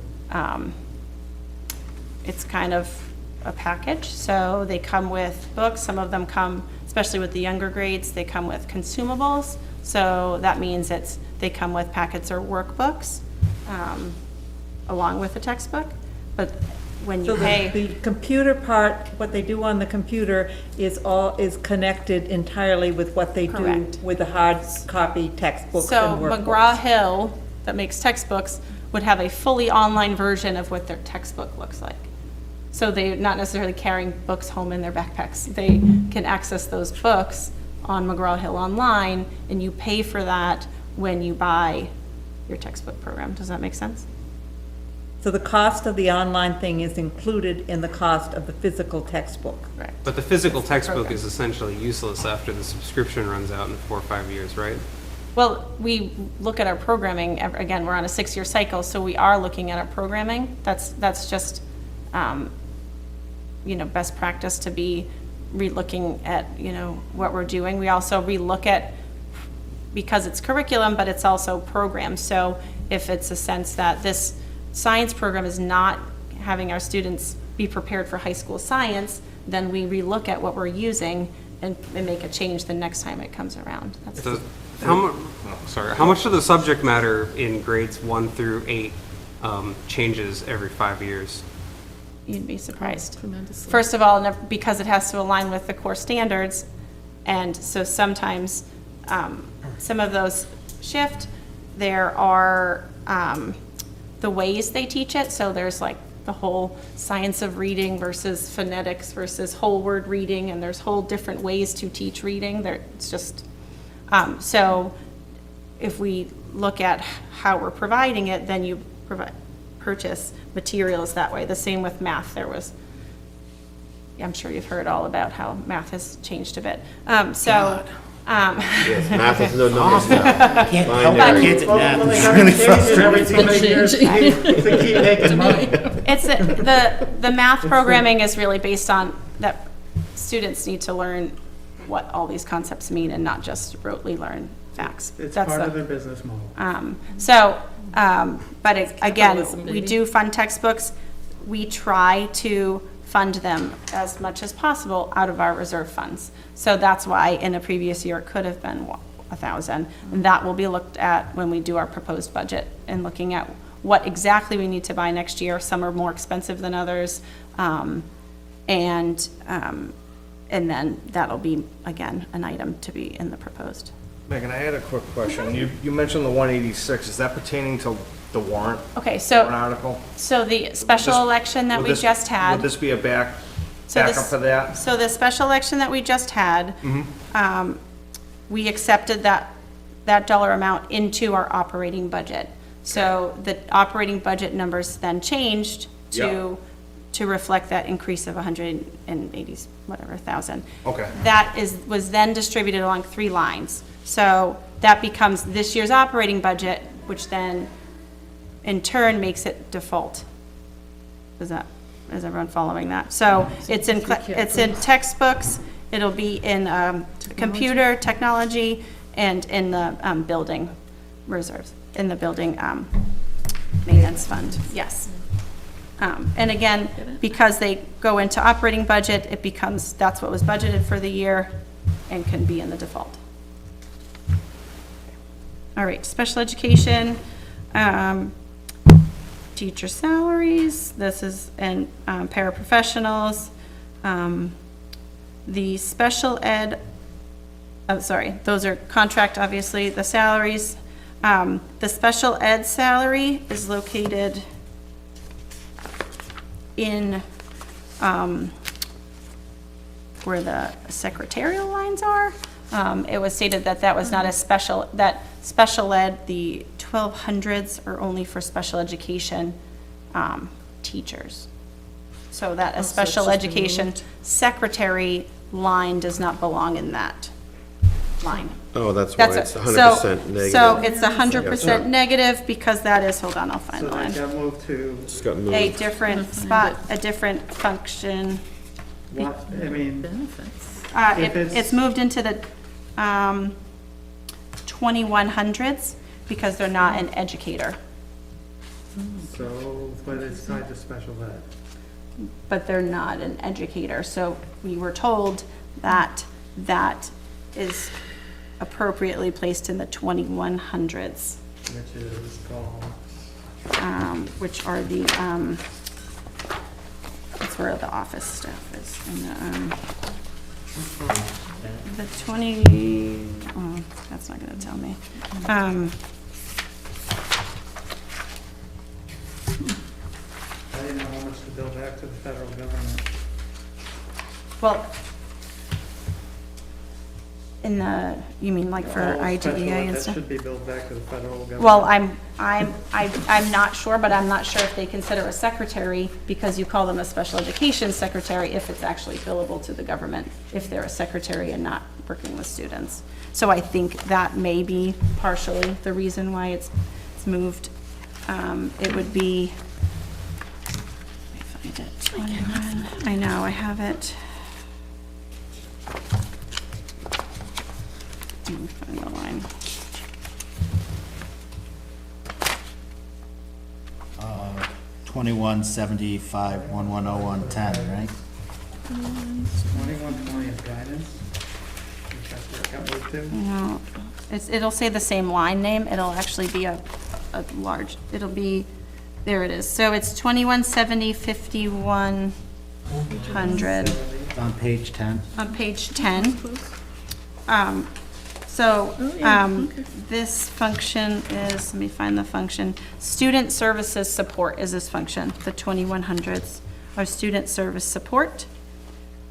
kind of a package. So they come with books, some of them come, especially with the younger grades, they come with consumables. So that means they come with packets or workbooks along with the textbook. But when you So pay. the computer part, what they do on the computer is connected entirely with what they do Correct. with the hard copy textbooks So and workbooks. McGraw-Hill, that makes textbooks, would have a fully online version of what their textbook looks like. So they're not necessarily carrying books home in their backpacks. They can access those books on McGraw-Hill Online, and you pay for that when you buy your textbook program. Does that make sense? So the cost of the online thing is included in the cost of the physical textbook. Correct. But the physical textbook Program. is essentially useless after the subscription runs out in 4 or 5 years, right? Well, we look at our programming, again, we're on a 6-year cycle, so we are looking at our programming. That's just, best practice to be re-looking at, what we're doing. We also re-look at, because it's curriculum, but it's also programs. So if it's a sense that this science program is not having our students be prepared for high school science, then we re-look at what we're using and make a change the next time it comes around. That's How much of the subject matter in grades 1 through 8 changes every 5 years? You'd be surprised. Tremendously. First of all, because it has to align with the core standards, and so sometimes some of those shift. There are the ways they teach it, so there's like the whole science of reading versus phonetics versus whole word reading, and there's whole different ways to teach reading. It's just, so if we look at how we're providing it, then you purchase materials that way. The same with math. I'm sure you've heard all about how math has changed a bit. Yes, math is no numbers now. Can't help help kids at math. Well, they It's got really changes every frustrating. 2 years to keep making money. It's, the math programming is really based on that students need to learn what all these concepts mean and not just rotely learn facts. It's That's part the- of their business model. But again, Capitalism, we baby. do fund textbooks. We try to fund them as much as possible out of our reserve funds. So that's why in a previous year, it could have been 1,000. And that will be looked at when we do our proposed budget and looking at what exactly we need to buy next year. Some are more expensive than others. And then that'll be, again, an item to be in the proposed. Megan, I had a quick question. You mentioned the 186. Is that pertaining to the warrant Okay, warrant so, article? so the special This- election that would we this- just had. Would this be a So backup this- for that? So the special election that we just had, we accepted that dollar amount into our operating budget. So the operating budget numbers then changed to reflect that increase of 180, whatever, thousand. Okay. That was then distributed along 3 lines. So that becomes this year's operating budget, which then in turn makes it default. Is everyone following that? So it's in textbooks, it'll be in computer, technology, and in the building reserves, in the building maintenance fund, yes. And again, because they go into operating budget, it becomes, that's what was budgeted for the year and can be in the default. All right, special education, teacher salaries, this is, and paraprofessionals. The special ed, oh, sorry, those are contract, obviously, the salaries. The special ed salary is located in, where the secretarial lines are. It was stated that that was not a special, that special ed, the 1200s are only for special education teachers. So that a special education secretary line does not belong in that line. Oh, that's why That's it's it. 100% negative. So it's 100% negative because that is, hold on, I'll find So the line. that got moved to, Just got A moved. different spot, a different function. what, I mean, Benefits. If it's- It's moved into the 2100s because they're not an educator, so, but it's tied to special ed. but they're not an educator. So we were told that that is appropriately placed in the 2100s, Which is called, which are the, that's where the office staff is. And the 20, oh, that's not gonna tell me. I didn't know how much to bill back to the federal government. Well, in the, you mean like for All special IDEA ed, and that stuff? should be billed back to the federal government. Well, I'm not sure, but I'm not sure if they consider a secretary, because you call them a special education secretary, if it's actually billable to the government, if they're a secretary and not working with students. So I think that may be partially the reason why it's moved. It would be, let me find it, 21, I know, I have it. Let me find the line. 2175, 110110, right? 2120 is guidance. That's where it got moved to. No, it'll say the same line name, it'll actually be a large, it'll be, there it is. So it's 2170, 5100 It's on page 10. on page 10. This function is, let me find the function. Student services support is this function, the 2100s are student service support.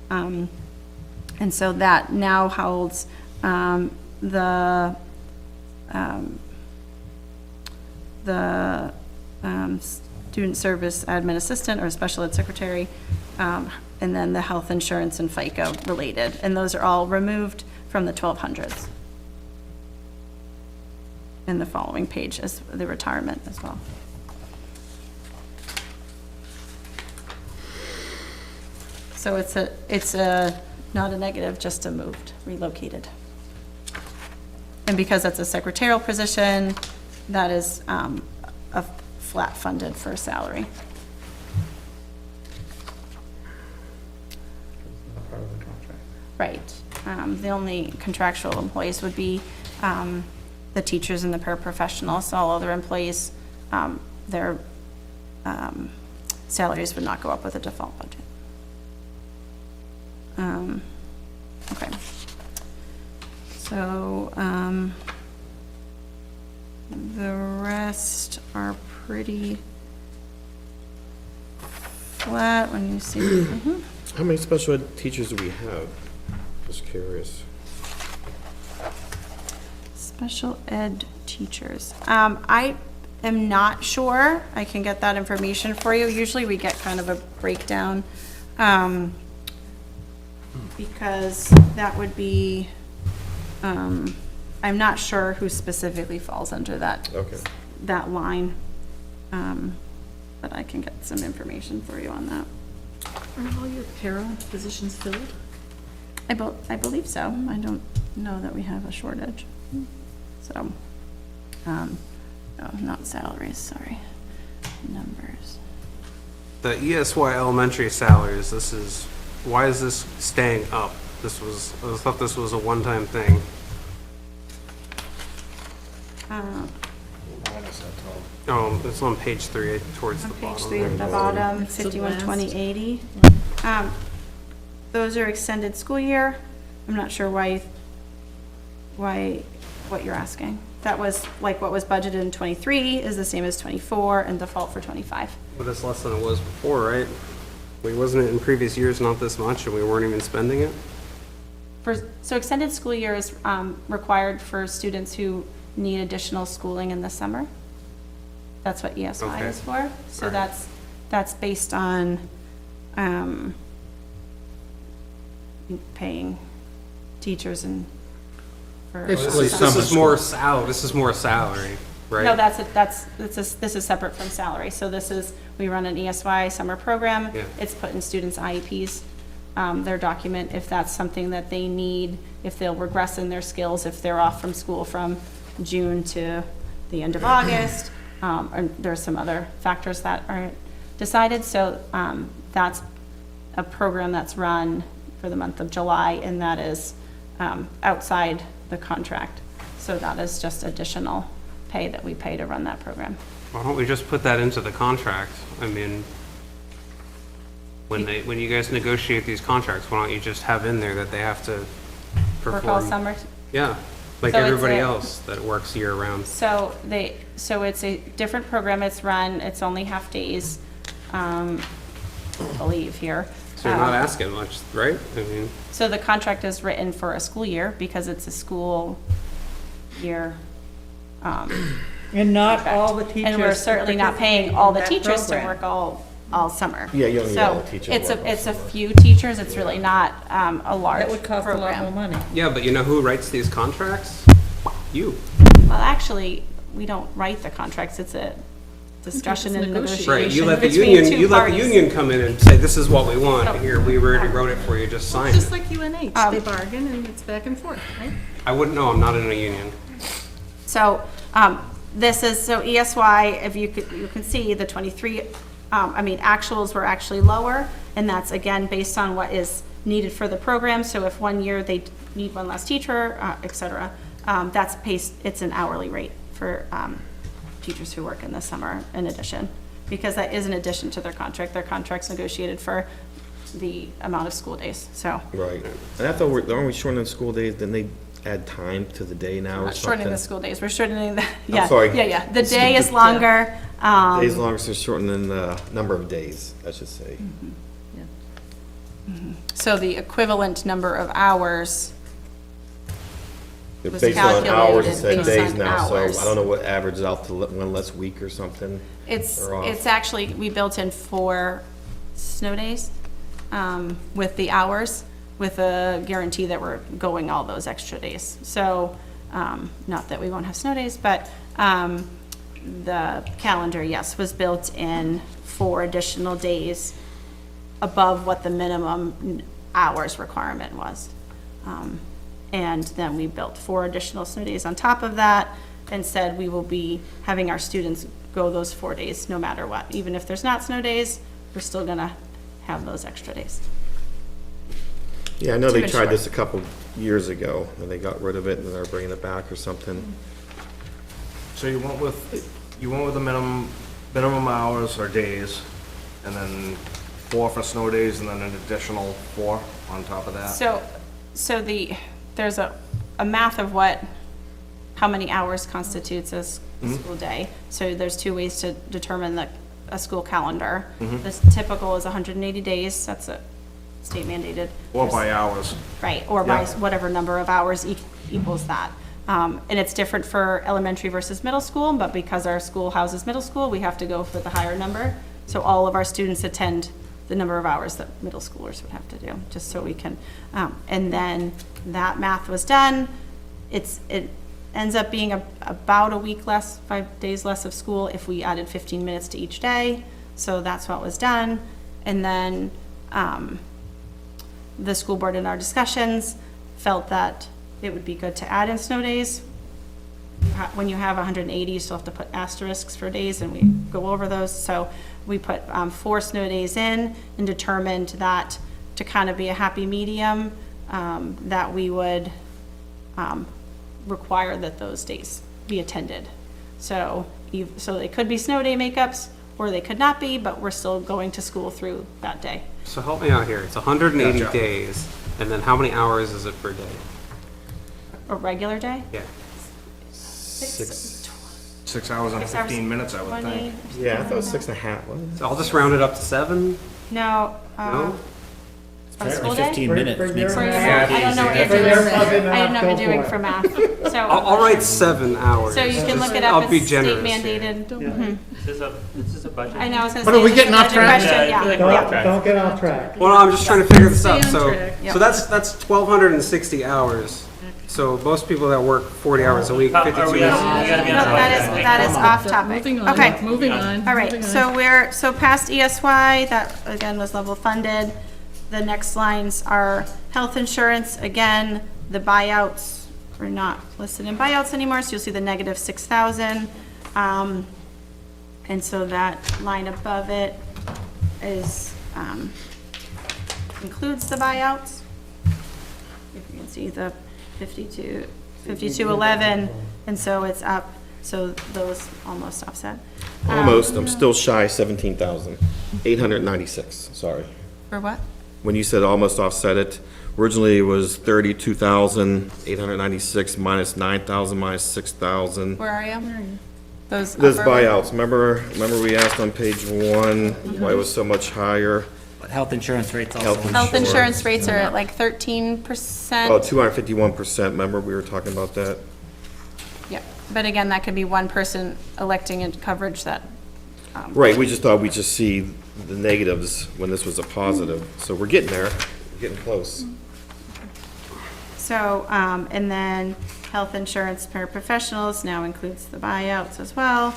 And so that now holds the student service admin assistant or special ed secretary, and then the health insurance and FICA related. And those are all removed from the 1200s. In the following page as the retirement as well. So it's a, not a negative, just a moved, relocated. And because that's a secretarial position, that is a flat funded for salary. Not part of the contract. Right. The only contractual employees would be the teachers and the paraprofessionals. So all other employees, their salaries would not go up with a default budget. Okay. So, the rest are pretty flat when you see. Mhm. How many special ed teachers do we have? Just curious. Special ed teachers. I am not sure. I can get that information for you. Usually we get kind of a breakdown. Because that would be, I'm not sure who specifically falls under that. Okay. That line. But I can get some information for you on that. Are all your para positions filled? I believe so. I don't know that we have a shortage. So, no, not salaries, sorry. Numbers. The ESY elementary salaries, why is this staying up? I thought this was a one-time thing. Oh, it's on page 3, towards the On bottom. page 3 at the bottom, It's the 512080. Those are extended school year. I'm not sure why, what you're asking. That was, like, what was budgeted in '23 is the same as '24 and default for '25. But it's less than it was before, right? Wasn't it in previous years not this much, and we weren't even spending it? So extended school year is required for students who need additional schooling in the summer. That's what ESY Okay. is for. So Alright. that's based on paying teachers and for. Basically, This summer is more salary, right? No, this is separate from salary. So we run an ESY summer program. Yeah. It's put in students' IEPs, their document, if that's something that they need, if they'll regress in their skills, if they're off from school from June to the end of August. And there's some other factors that are decided. So that's a program that's run for the month of July, and that is outside the contract. So that is just additional pay that we pay to run that program. Why don't we just put that into the contract? I mean, when you guys negotiate these contracts, why don't you just have in there that they have to Work all perform? summer. Yeah, like So it's everybody a- else that works year round. So it's a different program. It's run, it's only half days, I believe here. So you're not asking much, right? I mean, So the contract is written for a school year because it's a school year. And not all the teachers. And we're certainly not paying all the participate in teachers to that work all summer. Yeah, you don't need all the So teachers it's to work all it's a few teachers. It's really not a large That would cost a lot more program. money. yeah, but you know who writes these contracts? You. Well, actually, we don't write the contracts. It's a discussion and negotiation. Right, you let the between union, two you let the parties. union come in and say, this is what we want. So- Here, we already wrote it for you, just sign Just it. like UNH, they bargain and it's back and forth, right? I wouldn't know, I'm not in a union. So, so ESY, if you can see the 23, actuals were actually lower, and that's again based on what is needed for the program. So if one year they need one less teacher, et cetera, it's an hourly rate for teachers who work in the summer in addition, because that is in addition to their contract. Their contract's negotiated for the amount of school days, so. Right. And I thought, aren't we shortening the school days, then they add time to the day now or Not something? shortening the school days, we're shortening the, yeah. sorry. Yeah, the day is longer. Days longer, so shortening the number of days, I should say. So the equivalent number of hours, was Based on hours instead of calculated days based on now, so hours. I don't know what averages out to one less week or something. it's Or off. actually, we built in 4 snow days with the hours, with a guarantee that we're going all those extra days. So, not that we won't have snow days, but the calendar, yes, was built in 4 additional days above what the minimum hours requirement was. And then we built 4 additional snow days on top of that and said we will be having our students go those 4 days, no matter what. Even if there's not snow days, we're still gonna have those extra days. Yeah, I know To they ensure. tried this a couple years ago, and they got rid of it, and they're bringing it back or something. So you went with the minimum hours or days, and then 4 for snow days, and then an additional 4 on top of that? So there's a math of how many hours constitutes a school day. So there's 2 ways to determine a school calendar. The typical is 180 days, that's a state mandated. Or by hours? Right, or by Yeah. whatever number of hours equals that. And it's different for elementary versus middle school, but because our school houses middle school, we have to go for the higher number. So all of our students attend the number of hours that middle schoolers would have to do, just so we can, and then that math was done. It ends up being about a week less, 5 days less of school if we added 15 minutes to each day. So that's what was done. And then, the school board in our discussions felt that it would be good to add in snow days. When you have 180, you still have to put asterisks for days, and we go over those. So we put 4 snow days in and determined that to kind of be a happy medium, that we would require that those days be attended. So they could be snow day makeups, or they could not be, but we're still going to school through that day. So help me out here. It's 180 Gotcha. days, and then how many hours is it per day? A regular day? Yeah. 6 hours and 15 minutes, I would 20. think. Yeah, I thought it was 6.5, wasn't it? So I'll just round it up to 7? No, No? on school day? 15 minutes For makes your sense. math. I don't know what you're For your doing. fuzzy math, I don't know what go you're doing for for it. math. I'll write 7 hours. So you can look it I'll up, be it's state generous. mandated. Mhm. This is a budget. I know, I was gonna But say. are we this is getting a off budget track? question, Yeah, yeah. Don't get off track. Well, no, I'm just trying to figure this out. Stay on So, track. so that's 1,260 hours. So most people that work 40 hours a week, Are 52 we- hours. we gotta be on No, track. that is off topic. Moving on, Okay. moving on. All right, moving on. so past ESY, that again was level funded. The next lines are health insurance, again, the buyouts are not listed in buyouts anymore, so you'll see the negative 6,000. And so that line above it is, includes the buyouts. If you can see the 5211, and so it's up, so those almost offset. Almost, I'm still shy 17,896, sorry. For what? When you said almost offset it, originally it was 32,896 minus 9,000 minus 6,000. Where are you? Those Those upper- buyouts, remember we asked on page 1 why it was so much higher? But health insurance rates also. Health Health insurance rates are at like 13%. Oh, 251%, remember we were talking about that? Yeah, but again, that could be one person electing in coverage that, Right, we just thought we'd just see the negatives when this was a positive, so we're getting there, we're getting close. so, and then health insurance paraprofessionals now includes the buyouts as well.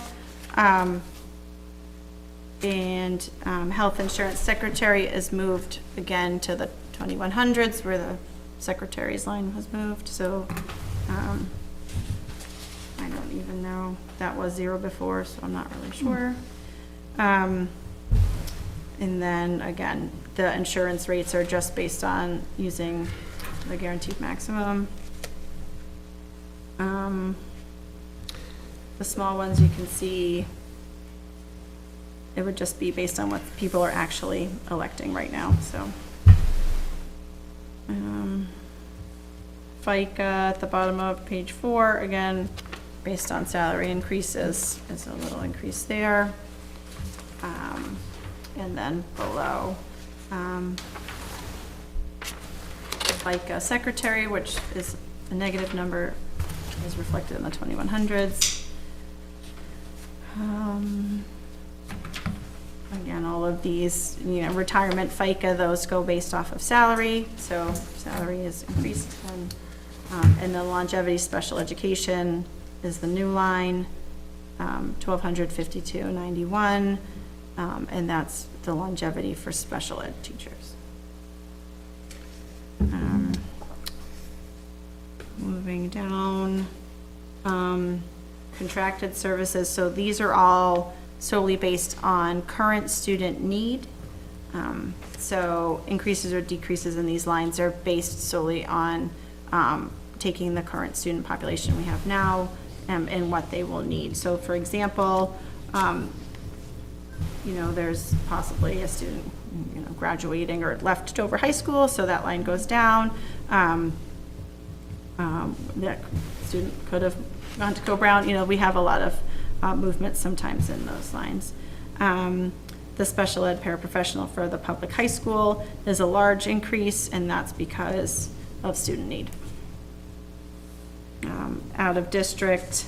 And health insurance secretary is moved again to the 2100s where the secretary's line was moved, so, I don't even know, that was 0 before, so I'm not really sure. And then, again, the insurance rates are just based on using the guaranteed maximum. The small ones you can see, it would just be based on what people are actually electing right now, so. FICA at the bottom of page 4, again, based on salary increases, is a little increase there. And then below, FICA secretary, which is a negative number, is reflected in the 2100s. Again, all of these, retirement FICA, those go based off of salary, so salary is increased. And the longevity special education is the new line, 1,252.91, and that's the longevity for special ed teachers. Moving down, contracted services, so these are all solely based on current student need. So increases or decreases in these lines are based solely on taking the current student population we have now and what they will need. So for example, you know, there's possibly a student, you know, graduating or left Dover High School, so that line goes down. That student could have gone to Co-Brown, you know, we have a lot of movement sometimes in those lines. The special ed paraprofessional for the public high school is a large increase, and that's because of student need. Out of district,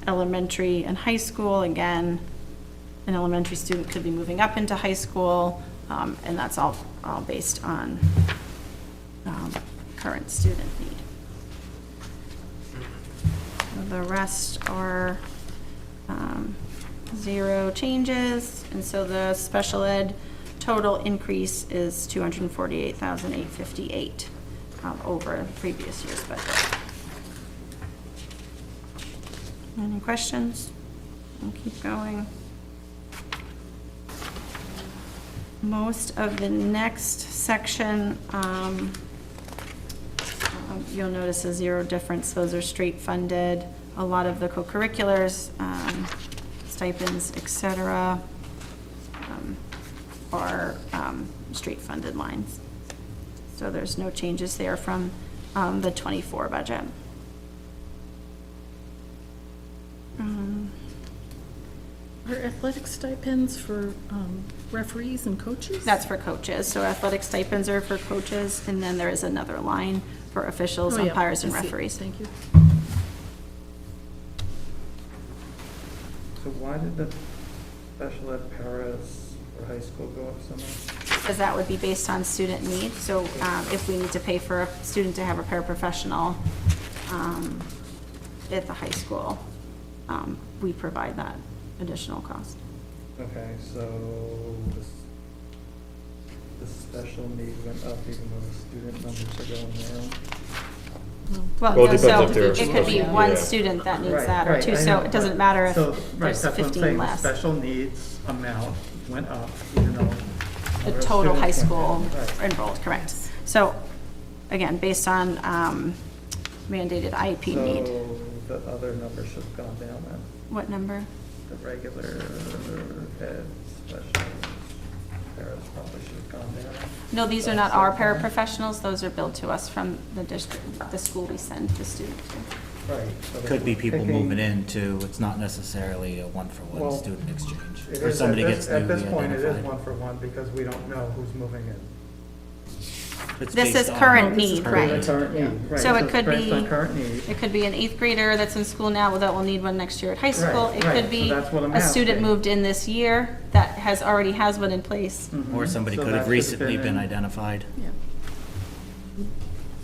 elementary and high school, again, an elementary student could be moving up into high school, and that's all based on current student need. The rest are zero changes, and so the special ed total increase is $248,858 over previous year's budget. Any questions? We'll keep going. Most of the next section, you'll notice a zero difference. Those are straight funded. A lot of the co-curriculars, stipends, et cetera, are straight funded lines. So there's no changes there from the '24 budget. Are athletic stipends for referees and coaches? That's for coaches. So athletic stipends are for coaches, and then there is another line for officials, Oh, yeah, umpires, and I see. referees. Thank you. So why did the special ed paras for high school go up so much? Because that would be based on student need. So if we need to pay for a student to have a paraprofessional at the high school, we provide that additional cost. Okay, so the special need went up even though the student numbers are going down? Well, Well, it no, depends so if they're it could be special, one yeah. student that needs Right, that, or right, two, I so know, it doesn't but- matter if so, right, there's that's what I'm 15 saying, the less. special needs amount went up even though. The our total high students school went down. Right. enrolled, correct. So, again, based on mandated IEP need. So the other number should have gone down then, What number? the regular ed special paras probably should have gone down. No, these are not our paraprofessionals, those are billed to us from the district, the school we send the student to. Right. so Could be people picking- moving in too, it's not necessarily a one-for-one Well, student exchange. It Or is, somebody at gets this newly point, it is identified. 1-for-1 because we don't know who's moving in. It's This based is on- current this is need, current right? The current need, right. So it it's could based on be- current need. It could be an 8th grader that's in school now that will need one next year at high school. Right, It right, could so be that's what I'm a student asking. moved in this year that already has one in place. Or somebody So could that have should've recently been been in. identified.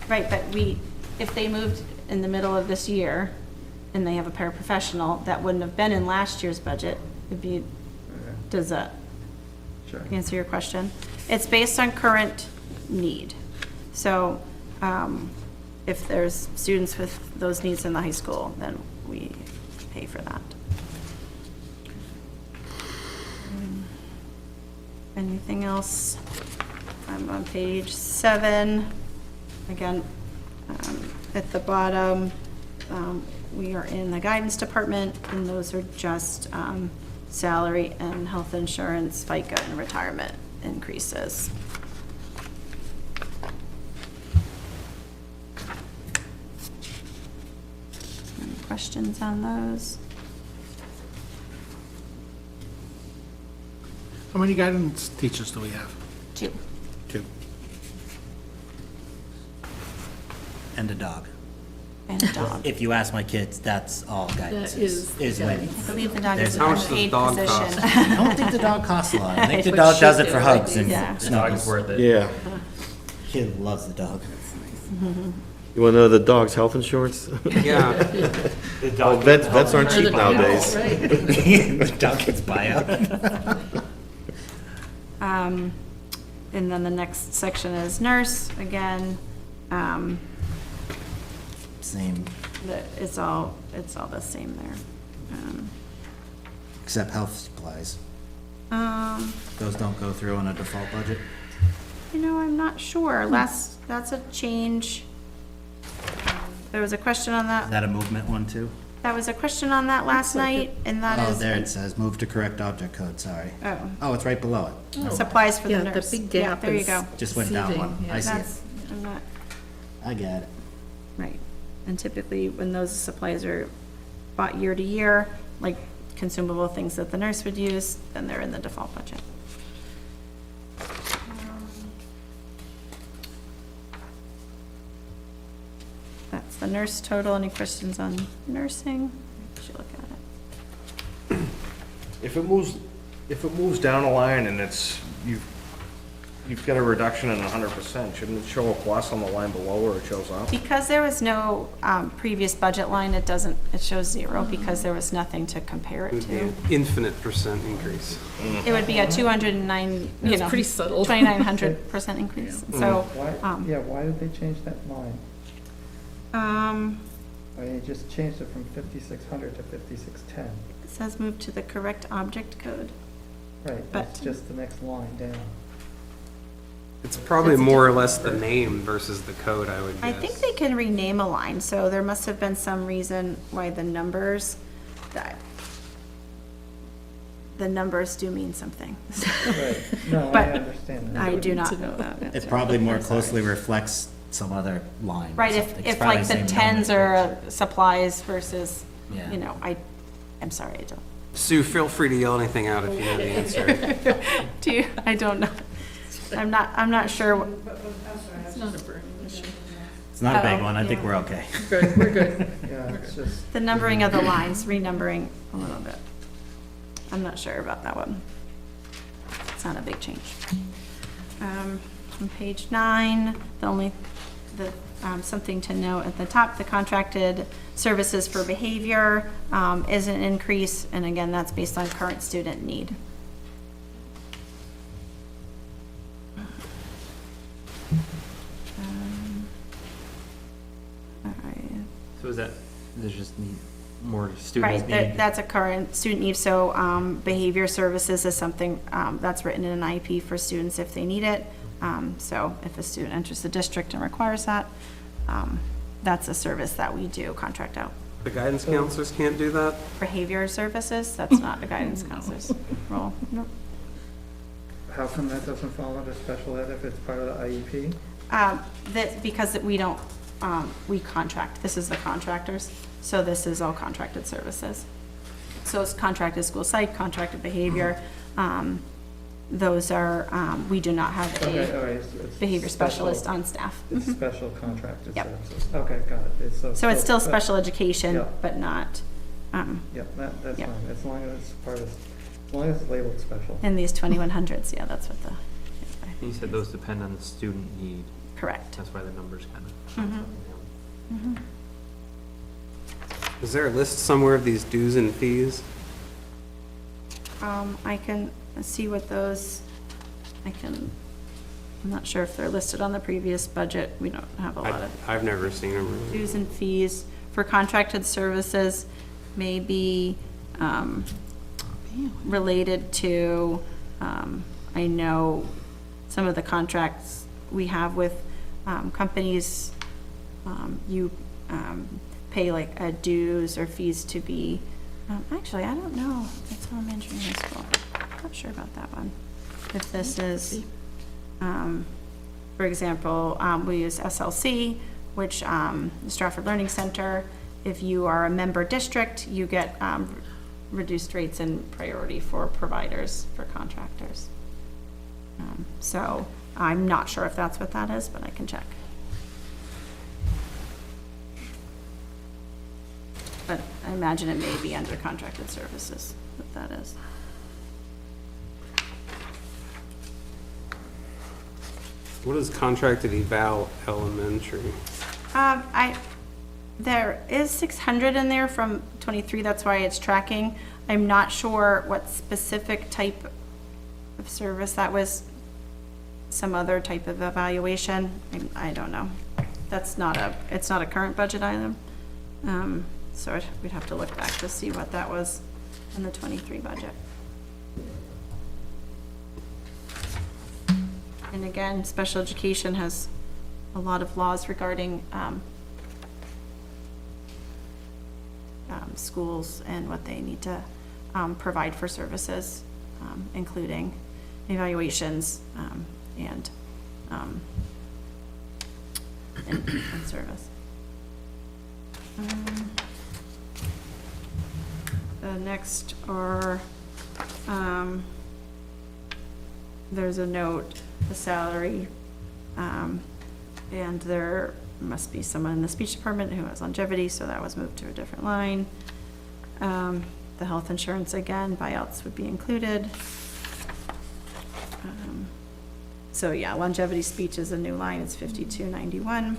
Right, but if they moved in the middle of this year and they have a paraprofessional, that wouldn't have been in last year's budget. It'd be, Okay, does that Sure. answer your question? It's based on current need. So if there's students with those needs in the high school, then we pay for that. Anything else? I'm on page 7. Again, at the bottom, we are in the guidance department, and those are just salary and health insurance, FICA, and retirement increases. Any questions on those? How many guidance teachers do we have? 2. Two. And a dog. And a dog. If you ask my kids, that's all guidance That is is women. I believe the dog is There's- an How much does unpaid dog position. I don't think the dog costs a lot. I think the But dog she does it did, for right? hugs and Yeah. The dog is snuggles. worth it. Yeah. Kid loves the dog. You wanna know the dog's health insurance? Yeah, The Oh, dog vets aren't cheap Or the- nowadays. Right. The dog gets buyout. And then the next section is nurse, again, Same. It's all the same there. Except health supplies. Um, Those don't go through on a default budget? I'm not sure. That's a change. There was a question on Is that. that a movement one too? That was a question on that last night, and that Oh, is. there it says, move to correct object code, sorry. Oh, Oh, it's right below it. supplies for the Yeah, the nurse. big Yeah, gap there you is- go. Just went down one. Seating, I see it. That's, I'm not, I get it. right. And typically, when those supplies are bought year to year, like consumable things that the nurse would use, then they're in the default budget. That's the nurse total. Any questions on nursing? Should look at it. If it moves down a line and you've got a reduction in 100%, shouldn't it show a plus on the line below where it shows up? Because there was no previous budget line, it shows 0 because there was nothing to compare It it would be to. an infinite percent increase. It would be a 209, It's pretty subtle. 2,900% increase. So, Why did they change that line? um, I mean, you just changed it from 5,600 to 5,610. it says move to the correct object code. Right, But- that's just the next line down. It's probably more or less the name versus the code, I would guess. I think they can rename a line, so there must have been some reason why the numbers do mean something. Right, no, I But understand that. I do not know that. It probably more I'm sorry. closely reflects some other line. or Right, something. It's if probably like the same tens nomenclature. are supplies versus, Yeah. I'm sorry, I don't. Sue, feel free to yell anything out if you know the answer. Do you, I don't know. I'm not sure. It's not a burning issue. It's not a big Oh, one, I think yeah. we're okay. Good, we're good. Yeah, it's just, The numbering of the lines, renumbering a little bit. I'm not sure about that one. It's not a big change. On page 9, something to note at the top, the contracted services for behavior is an increase, and again, that's based on current student need. All right. So is that, there's just more students Right, need? that's a current student need, so behavior services is something that's written in an IEP for students if they need it. So if a student enters the district and requires that, that's a service that we do contract out. The guidance counselors can't do that? Behavior services, that's not a guidance counselor's role. Nope. how come that doesn't fall under special ed if it's part of the IEP? Because we don't, we contract, this is the contractors, so this is all contracted services. So it's contracted school psych, contracted behavior, those are, we do not have Okay, all a right. It's behavior special- specialist on staff. It's special contracted Yep. services. Okay, got it. So it's still but- special education, Yeah. but not, Yeah, that's Yep. fine, as long as it's part of, as long as it's labeled special. in these 2100s, yeah, that's what the, You said those depend on the student need, correct. that's why the numbers kind of. Is there a list somewhere of these dues and fees? I can see what those, I'm not sure if they're listed on the previous budget, we don't have a lot of I've never seen them really. dues and fees for contracted services may be related to, I know some of the contracts we have with companies, you pay like a dues or fees to be, actually, I don't know, that's elementary high school. Not sure about that one. If this is, for example, we use SLC, which, Stratford Learning Center. If you are a member district, you get reduced rates and priority for providers, for contractors. So I'm not sure if that's what that is, but I can check. But I imagine it may be under contracted services, what that is. What is contracted eval elementary? There is 600 in there from 23, that's why it's tracking. I'm not sure what specific type of service that was, some other type of evaluation, I don't know. That's not it's not a current budget item. So we'd have to look back to see what that was in the '23 budget. And again, special education has a lot of laws regarding schools and what they need to provide for services, including evaluations and service. The next are, there's a note, the salary, and there must be someone in the speech department who has longevity, so that was moved to a different line. The health insurance, again, buyouts would be included. So yeah, longevity speech is a new line, it's 5291.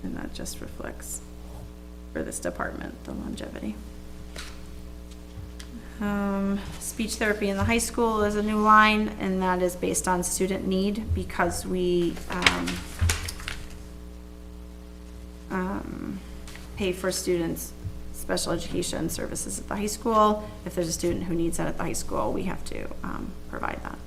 And that just reflects for this department, the longevity. Speech therapy in the high school is a new line, and that is based on student need because we pay for students' special education services at the high school. If there's a student who needs that at the high school, we have to provide that.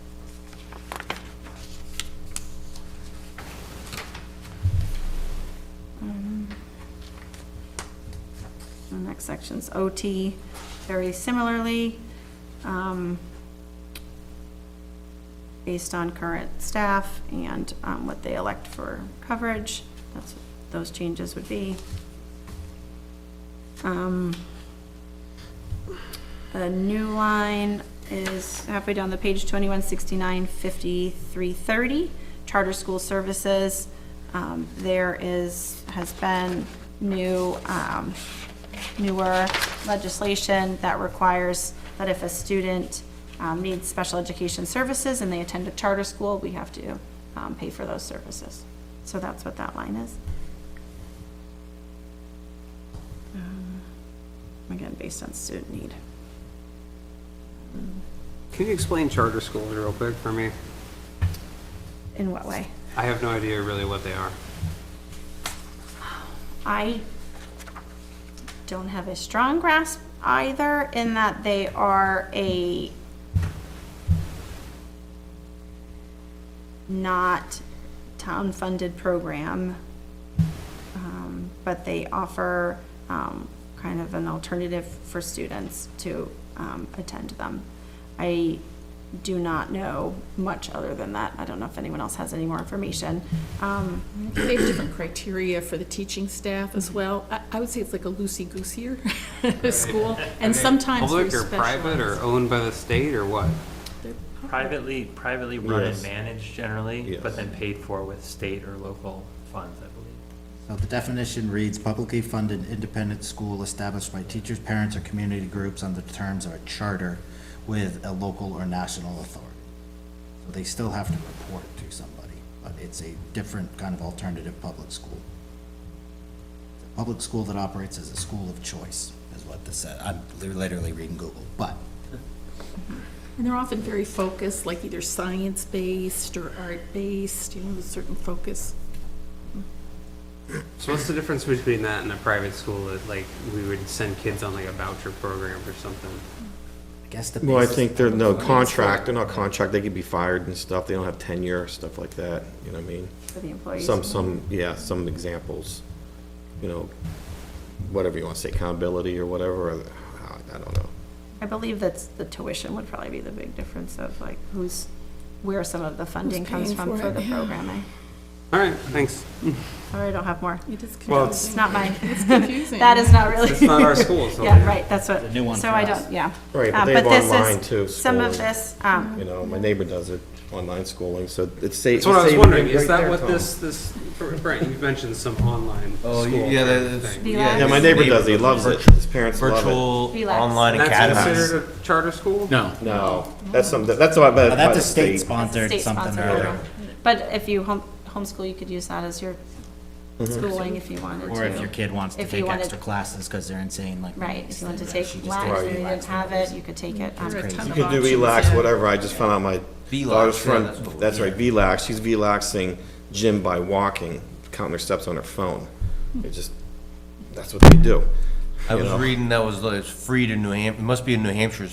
The next section's OT, very similarly, based on current staff and what they elect for coverage. That's what those changes would be. The new line is halfway down the page, 2169-5330, charter school services. There has been newer legislation that requires that if a student needs special education services and they attend a charter school, we have to pay for those services. So that's what that line is. Again, based on student need. Can you explain charter schools real quick for me? In what way? I have no idea really what they are. I don't have a strong grasp either, in that they are a not town-funded program, but they offer kind of an alternative for students to attend them. I do not know much other than that. I don't know if anyone else has any more information. They have different criteria for the teaching staff as well. I would say it's like a loosey-goosey school, and sometimes Public there's or private or owned by the state or what? Privately run and Yes. managed generally, Yes. but then paid for with state or local funds, I believe. So the definition reads, publicly funded independent school established by teachers, parents, or community groups under the terms of a charter with a local or national authority. So they still have to report to somebody, but it's a different kind of alternative public school. It's a public school that operates as a school of choice, is what this said. I'm literally reading Google, but And they're often very focused, like either science-based or art-based, with a certain focus. So what's the difference between that and a private school that like we would send kids on like a voucher program or something? I guess the Well, I basis- think they're no contract, they're not contract, they could be fired and stuff, they don't have tenure, stuff like that, you know what I mean? For the employees. Some examples, whatever you want to say, accountability or whatever, or, I don't know. I believe that's the tuition would probably be the big difference of like where some of the funding comes paying from for for it, the yeah. programming. All right, thanks. Sorry, I don't have more. It is Well, It's confusing. not mine. It's confusing. That is not really. It's not our school, so. Yeah, right, that's what. The new one So for I us. don't, yeah. Right, but they have this is- online too, Some of schooling. this, My neighbor does it, online schooling, so it's safe. That's what I was wondering, is that what this, Brent, you mentioned some online Oh, school yeah, thing. that's, Be yeah. like- Yeah, my neighbor does, he loves it, his parents love it. Virtual Relax. online That's academies. considered a charter school? No. No, that's something, that's what, by That's the a state. state-sponsored something state-sponsored or other. program. But if you homeschool, you could use that as your schooling if you wanted to. Or if your kid wants to If you take wanted- extra classes because they're insane, like. Right, if you wanted to she take just Latin takes and you didn't Latin have classes. it, you could take it. There are a ton You of could do options, VLAX, yeah. whatever, I just found out my VLAX, daughter's yeah, friend, that's what we- that's right, VLAX, she's VLAXing gym by walking, counting her steps on her phone. It just, that's what they do. I You was know? reading that it's free to New Hampshire, it must be a New Hampshire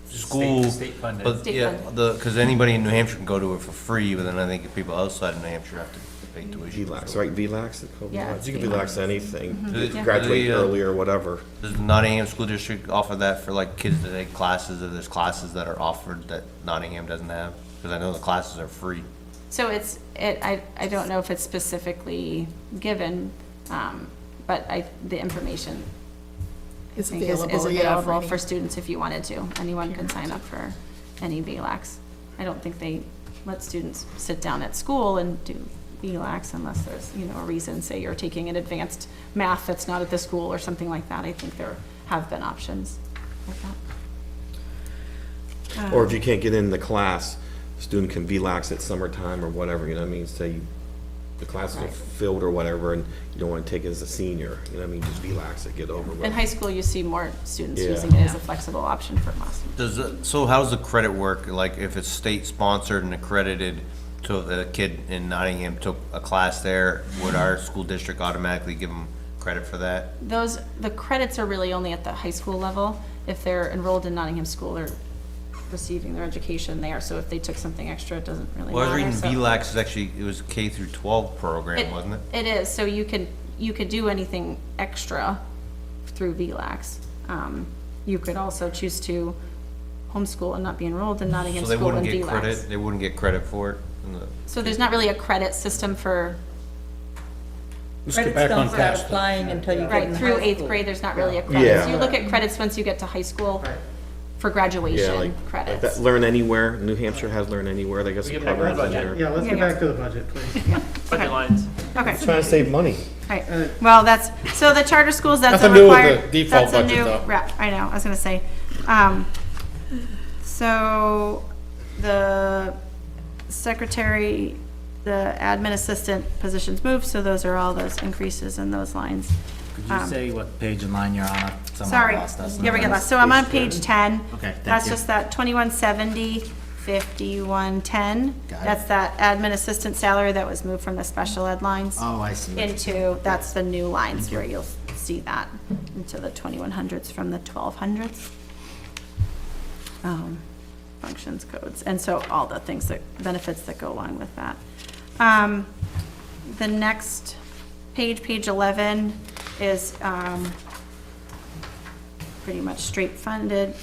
school. State funded. But, State yeah, funded. because anybody in New Hampshire can go to it for free, but then I think people outside of New Hampshire have to pay tuition. VLAX, right, VLAX? Yeah, it's You can VLAX anything, Mhm. graduate Yeah. early or whatever. Does the Nottingham School District offer that for like kids that take classes, or there's classes that are offered that Nottingham doesn't have? Because I know the classes are free. So I don't know if it's specifically given, but the information I It's think is available, yeah, available any- for students if you wanted to. Anyone can sign up for any VLAX. I don't think they let students sit down at school and do VLAX unless there's, a reason, say you're taking an advanced math that's not at the school or something like that. I think there have been options like that. Or if you can't get in the class, student can VLAX at summertime or whatever, you know what I mean? Say the classes are Right. filled or whatever, and you don't want to take it as a senior, you know what I mean? Just VLAX it, get over with. In high school, you see more students Yeah. using it as a flexible option for classes. So how does the credit work? Like if it's state sponsored and accredited, so if a kid in Nottingham took a class there, would our school district automatically give them credit for that? The credits are really only at the high school level. If they're enrolled in Nottingham School, they're receiving their education there, so if they took something extra, it doesn't really Well, I was matter. reading So- VLAX is actually, it was a K through 12 program, wasn't it? It is, so you could do anything extra through VLAX. You could also choose to homeschool and not be enrolled in Nottingham So they School wouldn't and get VLAX. credit, they wouldn't get credit for it? in the- So there's not really a credit system for, Let's get Credits back don't on start task. applying until you get right, in through high eighth school. grade, there's not really a credit. Yeah. So you look at credits once you get to high school for Yeah, graduation like credits. that Learn Anywhere, New Hampshire has Learn Anywhere, they got some We get back to the programs in budget. there. Yeah, let's get back to the budget, please. Budget lines. Okay. Trying to save money. Right, well, so the charter schools, that's a Nothing to do with required, the default that's a budget, new, though. I know, I was gonna say. So, the secretary, the admin assistant positions moved, so those are all those increases in those lines. Could you say what page and line you're on? Somehow Sorry, lost us. yeah, we get lost, so I'm on page 10. Okay, thank That's you. just that 2170, 5110. Got it. That's that admin assistant salary that was moved from the special ed lines. Oh, I see. what you're saying. Into, that's the new lines where you'll see that, into the 2100s from the 1200s. Functions, codes, and so all the things that, benefits that go along with that. The next page, page 11, is pretty much straight funded,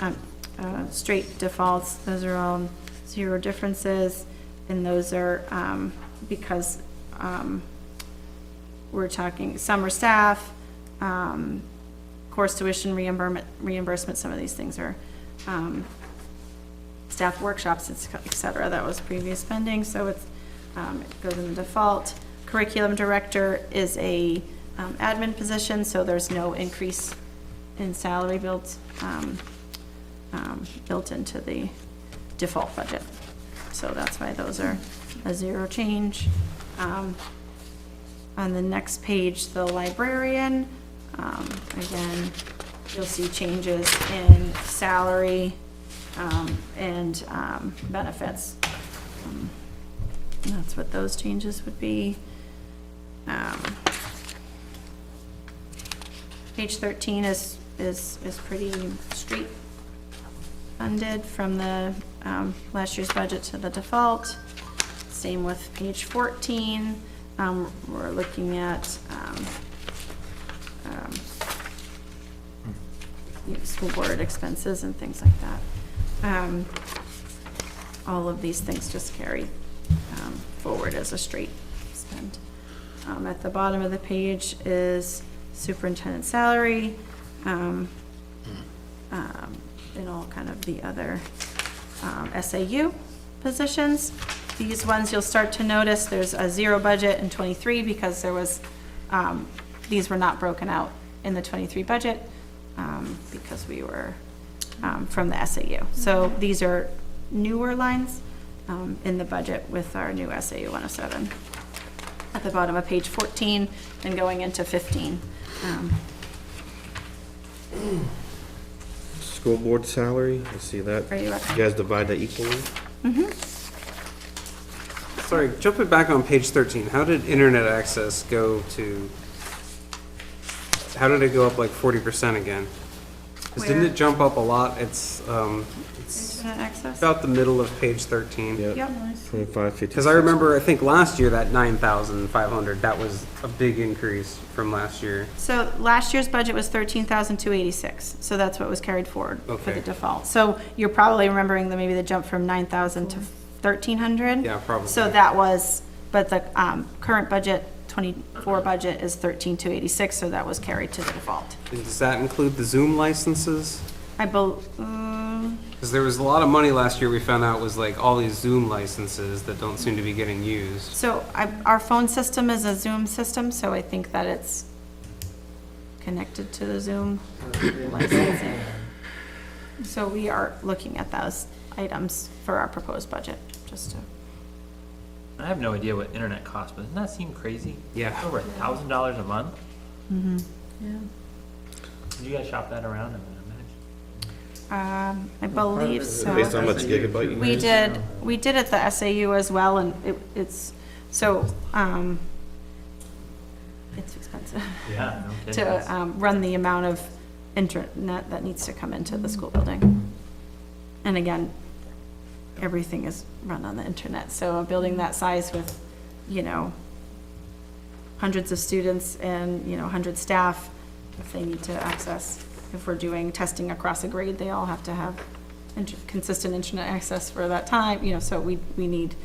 straight defaults. Those are all zero differences, and those are because we're talking summer staff, course tuition reimbursement, some of these things are staff workshops, et cetera. That was previous spending, so it's, it goes in the default. Curriculum director is a admin position, so there's no increase in salary built into the default budget. So that's why those are a zero change. On the next page, the librarian, again, you'll see changes in salary and benefits. And that's what those changes would be. Page 13 is pretty straight funded from the last year's budget to the default. Same with page 14. We're looking at school board expenses and things like that. All of these things just carry forward as a straight spend. At the bottom of the page is superintendent salary, and all kind of the other SAU positions. These ones you'll start to notice there's a zero budget in '23 because there was, these were not broken out in the '23 budget because we were from the SAU. So these are newer lines in the budget with our new SAU 107. At the bottom of page 14 and going into 15. School board salary, you see that? Are you You up? guys divide that equally? Sorry, jumping back on page 13, how did internet access go to how did it go up like 40% again? 'Cause didn't Where? it jump up a lot? It's Internet access? about the middle of page 13. Yep. 25, 50. Because I remember, I think last year, that 9,500, that was a big increase from last year. So last year's budget was 13,286, so that's what was carried forward for the Okay. default. So you're probably remembering maybe the jump from 9,000 to 1,300? Yeah, probably. So that was, but the current budget, 24 budget is 13,286, so that was carried to the default. And does that include the Zoom licenses? I bel, Because there was a lot of money last year we found out was like all these Zoom licenses that don't seem to be getting used. so our phone system is a Zoom system, so I think that it's connected to the Zoom licensing. So we are looking at those items for our proposed budget, just to. I have no idea what internet costs, but doesn't that seem crazy? Yeah. It's over $1,000 a month? Yeah. Did you guys shop that around? I mean, I believe so. Based on how much gigabyte you use? We did at the SAU as well, and it's, so, it's expensive yeah, no kidding. to, run the amount of internet that needs to come into the school building. And again, everything is run on the internet, so a building that size with, you know, hundreds of students and, you know, 100 staff, if they need to access, if we're doing testing across a grade, they all have to have consistent internet access for that time, you know, so we need,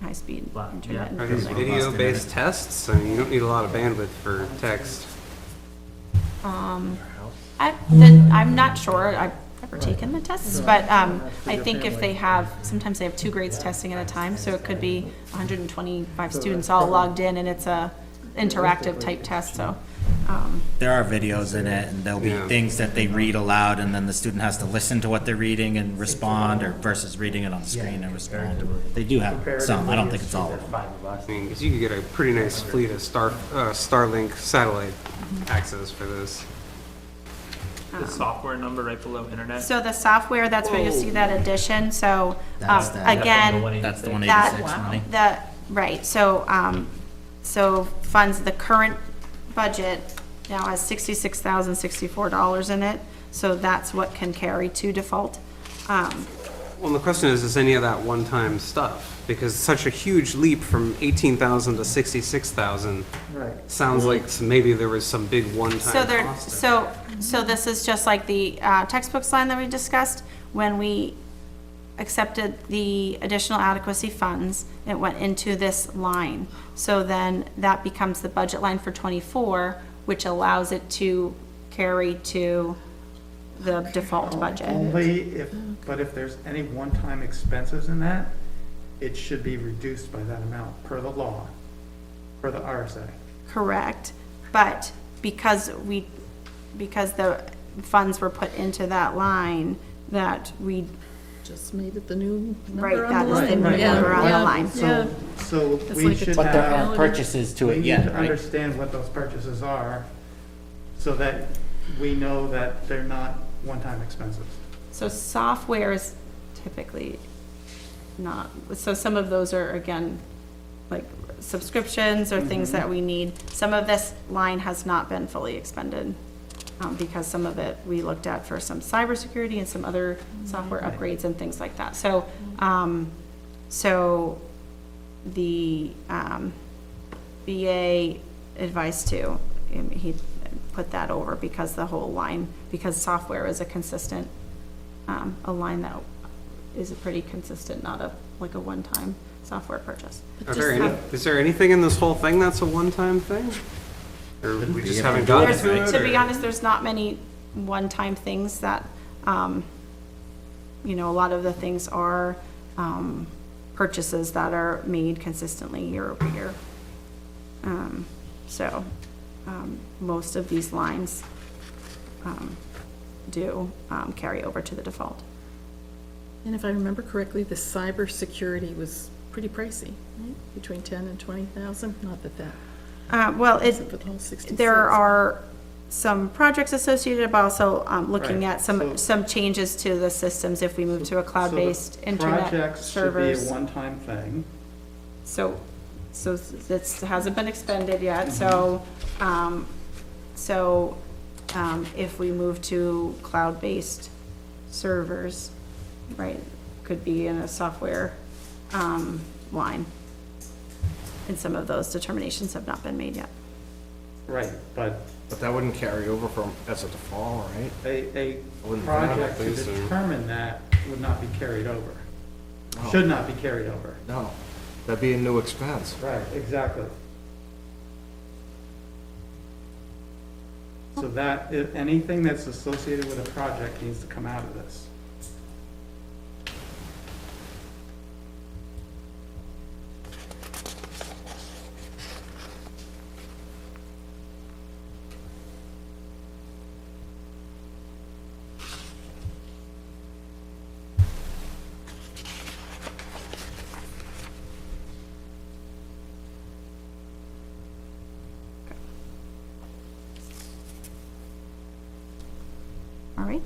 high-speed Wow, internet. in the Are these building. video-based tests? I mean, you don't need a lot of bandwidth for text. I'm not sure, I've never taken the tests, but, I think if they have, sometimes they have 2 grades testing at a time, so it could be 125 students all logged in, and it's a interactive type test, so, There are videos in it, and there'll be Yeah. things that they read aloud, and then the student has to listen to what they're reading and respond, or versus reading it on the screen and respond. They do have some, I don't think it's all of them. I mean, because you could get a pretty nice fleet of Starlink satellite access for this. The software number right below internet? so the software, that's where you see that addition, so, That's that. again, That's the 186 that, money. right, so, so funds, the current budget now has $66,064 in it, so that's what can carry to default. Well, the question is any of that one-time stuff? Because such a huge leap from 18,000 to 66,000 Right. sounds like maybe there was some big one-time So there, cost. so this is just like the textbooks line that we discussed. When we accepted the additional adequacy funds, it went into this line. So then that becomes the budget line for '24, which allows it to carry to the default budget. Only if, but if there's any one-time expenses in that, it should be reduced by that amount per the law, per the RSA. Correct, but because the funds were put into that line, that we, Just made it the new right, number on that the is the line. new Yeah, number on the yeah, line. yeah. So It's we like a should But there have, aren't purchases to we it need yet, to right? understand what those purchases are, so that we know that they're not one-time expenses. So software is typically not, so some of those are, again, like subscriptions or things that we need. Some of this line has not been fully expended, because some of it we looked at for some cybersecurity and some other software upgrades and things like that. So, so the, BA advised to, he put that over because the whole line, because software is a consistent, a line that is a pretty consistent, not a, like a one-time software purchase. Is there anything in this whole thing that's a one-time thing? Or we just haven't gotten to it? To be or- honest, there's not many one-time things that, you know, a lot of the things are, purchases that are made consistently year over year. So, most of these lines, do, carry over to the default. And if I remember correctly, the cybersecurity was pretty pricey, right? Between 10 and 20,000, not that that, Well, except for the whole 66. there are some projects associated, but also, looking Right, at so- some changes to the systems if we move to a cloud-based So the internet projects should be a servers. one-time thing. So, so this hasn't been expended yet, so, if we move to cloud-based servers, right, could be in a software, line. And some of those determinations have not been made yet. Right, but But that wouldn't carry over from, as a default, right? a Wouldn't project to think so. determine that would not be carried over. Should not be carried over. No, that'd be a new expense. Right, exactly. So that, anything that's associated with a project needs to come out of this. All right.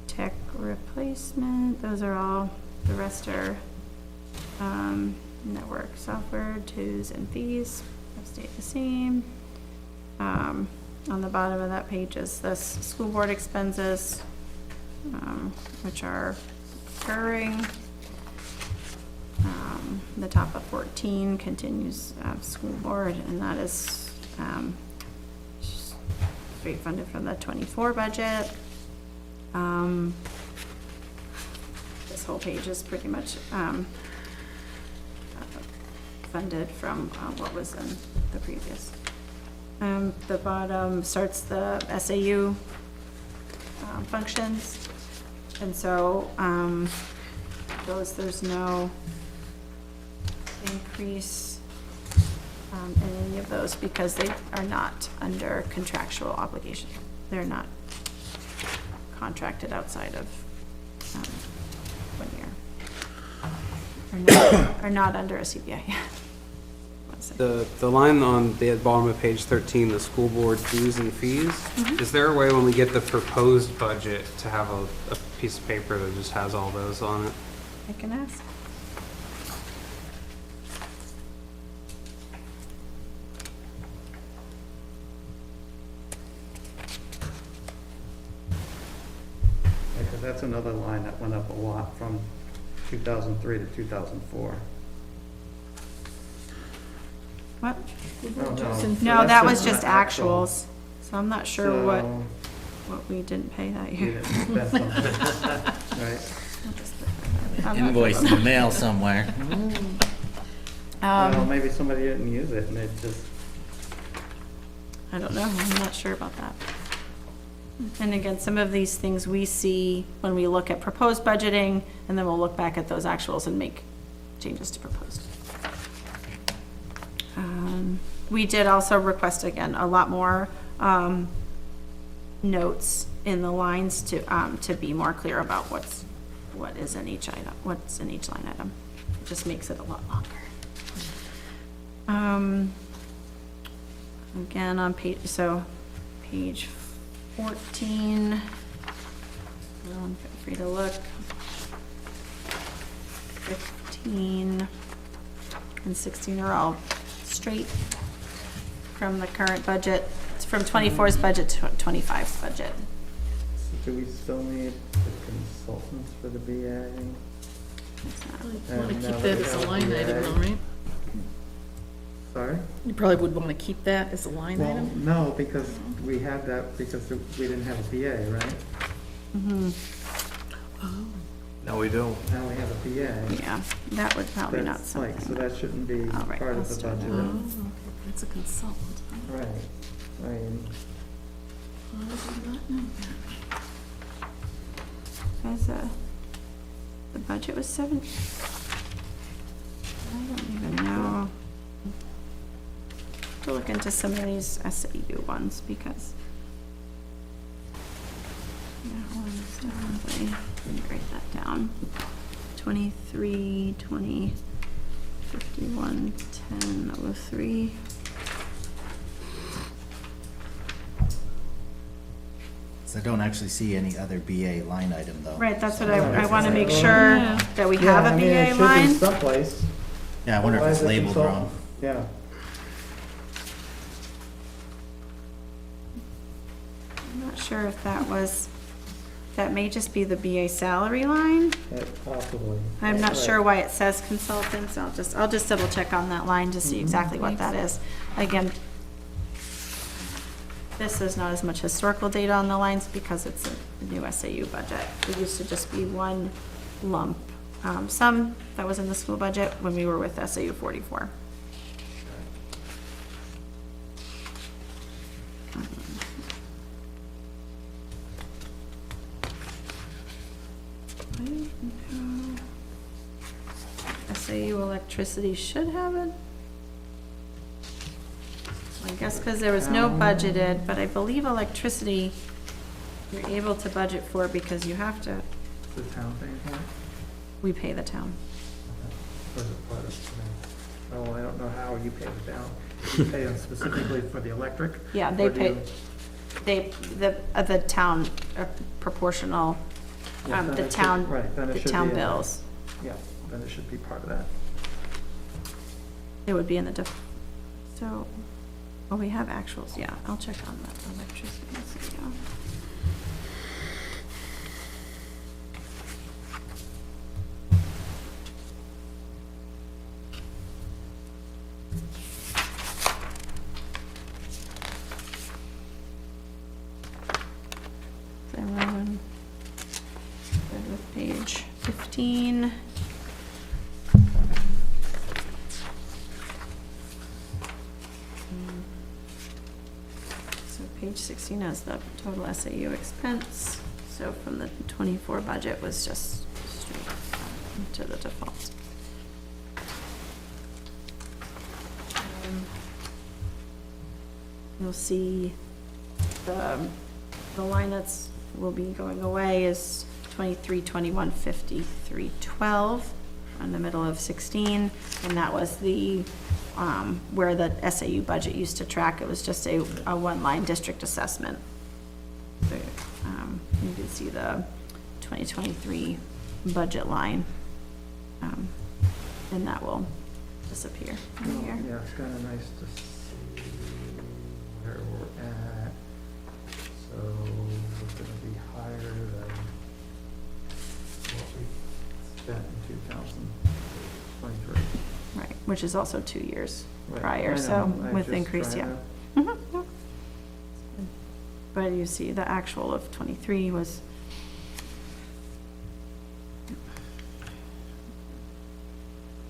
Tech replacement, those are all, the rest are, network software, dues and fees have stayed the same. On the bottom of that page is the school board expenses, which are recurring. The top of 14 continues, school board, and that is, straight funded from the 24 budget. This whole page is pretty much, funded from, what was in the previous. The bottom starts the SAU, functions. And so, there's no increase, in any of those because they are not under contractual obligation. They're not contracted outside of, 1 year. Are not under a CPI. One second. The line on the bottom of page 13, the school board dues and fees, is there a way when we get the proposed budget to have a piece of paper that just has all those on it? I can ask. Because that's another line that went up a lot from 2003 to 2004. What? Oh, Just in- No, that that's was in just the actual. actuals, so I'm not sure what, So, what we didn't pay that we year. didn't spend something. Right? I'm not Invoice in sure. the mail somewhere. Well, maybe somebody didn't use it and it just, I don't know, I'm not sure about that. And again, some of these things we see when we look at proposed budgeting, and then we'll look back at those actuals and make changes to proposed. We did also request, again, a lot more, notes in the lines to be more clear about what is in each item, what's in each line item. It just makes it a lot longer. Again, on page 14, everyone feel free to look. 15 and 16 are all straight from the current budget, it's from 24's budget to 25's budget. do we still need the consultants for the BA? You want to keep that as a line item, though, right? Sorry? You probably would want to keep that as a line Well, item? no, because we had that because we didn't have a BA, right? No, we do. Now we have a BA. Yeah, that would probably not That's like, something. so that shouldn't be All right, part of let's the do budget. that. Oh, that's a consultant. Right, I mean, I did not know that. As the budget was 7. I don't even know. To look into some of these SAU ones because that one's definitely, let me write that down. 23, 20, 51, 10, 03. 'Cause I don't actually see any other BA line item, though. Right, that's what I want to make sure that we have a Yeah, I mean, it BA should be line. someplace. Yeah, I wonder if Why it's is it labeled consultant? wrong. Yeah. I'm not sure if that may just be the BA salary line. Possibly. I'm not Right. sure why it says consultants. I'll just double check on that line to see exactly what that is. Again, this is not as much historical data on the lines because it's a new SAU budget. It used to just be one lump. Some that was in the school budget when we were with SAU 44. SAU electricity should have it. I guess because there was no budgeted, but I believe electricity, you're able to budget for because you have to, The town thing, yeah? we pay the town. Or is it part of, oh, I don't know how you pay the town. You pay them specifically for the electric? Yeah, they Or do pay, you- the town proportional, Yeah, then the it should- town, right, then it the should town be in there. bills. Yeah, then it should be part of that. It would be in the, so, oh, we have actuals, yeah, I'll check on that electricity. Let's see, yeah. Everyone, good with page 15. So page 16 has the total SAU expense. So from the 24 budget was just straight to the default. You'll see the line that's will be going away is 23, 21, 53, 12 in the middle of 16. And that was the, where the SAU budget used to track. It was just a one-line district assessment. So, you can see the 2023 budget line. And that will disappear in here. Yeah, it's kind of nice to see where we're at. So we're gonna be higher than what we spent in 2023. Right, which is also 2 years Right, I prior, know, so I'm with just increase, yeah. trying Mhm, yeah. But you see, the actual of 23 was,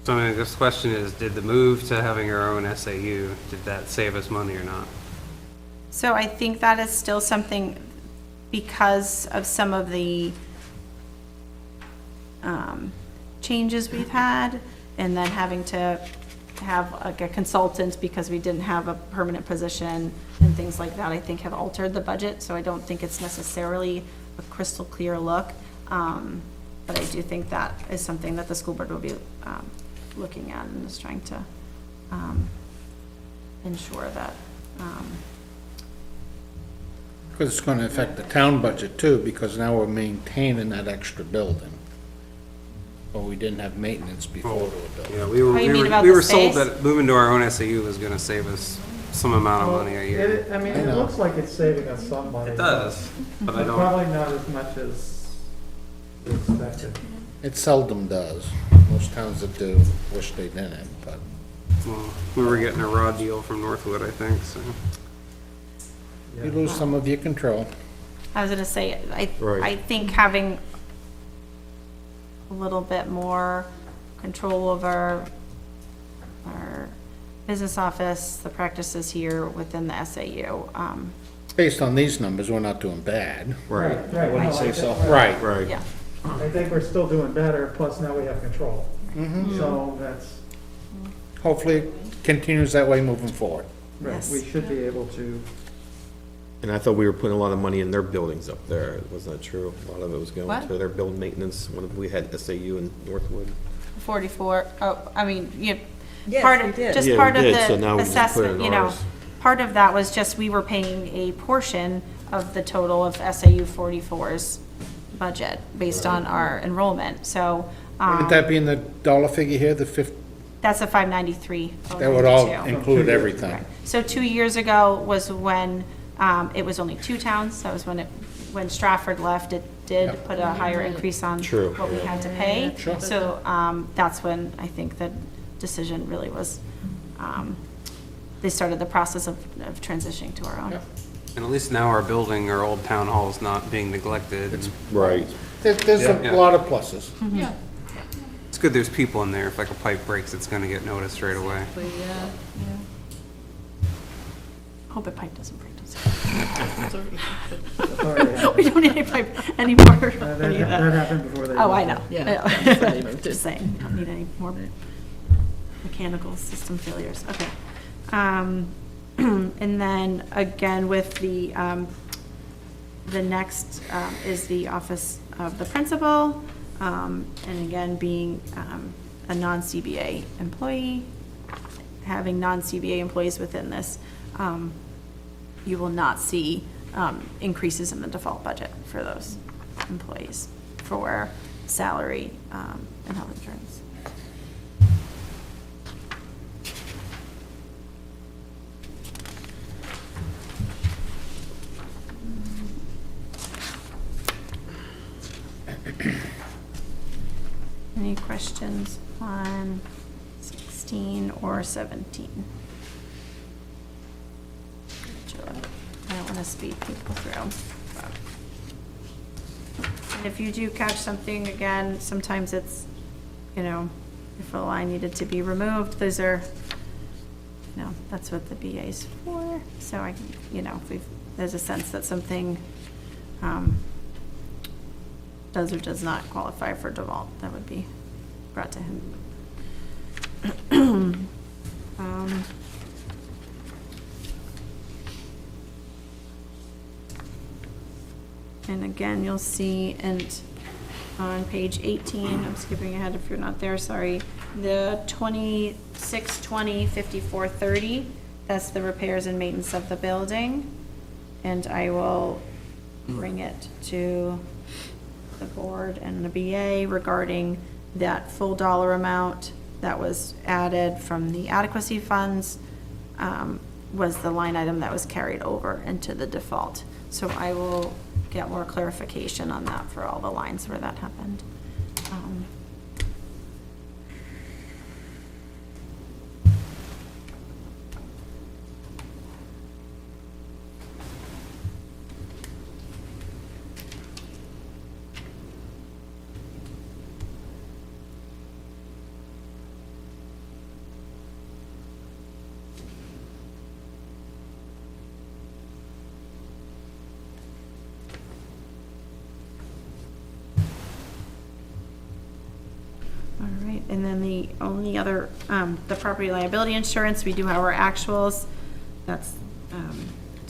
So I mean, this question is, did the move to having our own SAU, did that save us money or not? so I think that is still something, because of some of the changes we've had, and then having to have like a consultant because we didn't have a permanent position and things like that, I think have altered the budget, so I don't think it's necessarily a crystal clear look. But I do think that is something that the school board will be looking at and is trying to ensure that, Because it's gonna affect the town budget too, because now we're maintaining that extra building. Well, we didn't have maintenance before to a building. Yeah, we were, Oh, you we mean were, about we the were sold space? that moving to our own SAU was gonna save us some amount of money a year. I mean, I it know. looks like it's saving us some money. It does, but I But don't, probably not as much as we expected. It seldom does. Most towns that do wish they didn't, but well, we were getting a raw deal from Northwood, I think, so. you lose some of your control. I was gonna say, I Right. think having a little bit more control over our business office, the practices here within the SAU. Based on these numbers, we're not doing bad. Right, Right. Wouldn't say so. Right. right. Yeah, I think we're still doing better, plus now we have control. Mm-hmm. So that's, Hopefully it continues that way moving forward. right, Yes. we should be able to, And I thought we were putting a lot of money in their buildings up there. Was that true? A lot of it was going What? to their building maintenance when we had SAU in Northwood. 44, oh, I mean, Yes, part we of, did. just Yeah, part we of did, so the now we just put it assessment, in you know, ours. part of that was just we were paying a portion of the total of SAU 44's budget based on our enrollment, so, Wouldn't that be in the dollar figure here, the that's a 593. that would all 092. include everything? So 2 years ago was when, it was only 2 towns, that was when Stratford left, it did put a higher increase on True. what we had to pay. Sure. So, that's when I think the decision really was, they started the process of transitioning to our own. And at least now our building, our old town hall is not being neglected. Right. There's a lot of pluses. Yeah. It's good there's people in there. If like a pipe breaks, it's gonna get noticed right away. But, yeah, Hope a pipe doesn't break. Already We don't need any pipe anymore. That happened before they. Oh, I know. Yeah. I know. They moved it. Just saying, don't need any more mechanical system failures. Okay. And then again with the next is the office of the principal. And again, being a non-CBA employee, having non-CBA employees within this, you will not see increases in the default budget for those employees for salary and health insurance. Any questions on 16 or 17? I don't want to speed people through. And if you do catch something, again, sometimes it's, you know, if a line needed to be removed, those are, you know, that's what the BA is for. So I, you know, if there's a sense that something does or does not qualify for default, that would be brought to him. And again, you'll see, and on page 18, I'm skipping ahead if you're not there, sorry, the 26205430, that's the repairs and maintenance of the building. And I will bring it to the board and the BA regarding that full dollar amount that was added from the adequacy funds, was the line item that was carried over into the default. So I will get more clarification on that for all the lines where that happened. All right, and then the only other, the property liability insurance, we do have our actuals. That's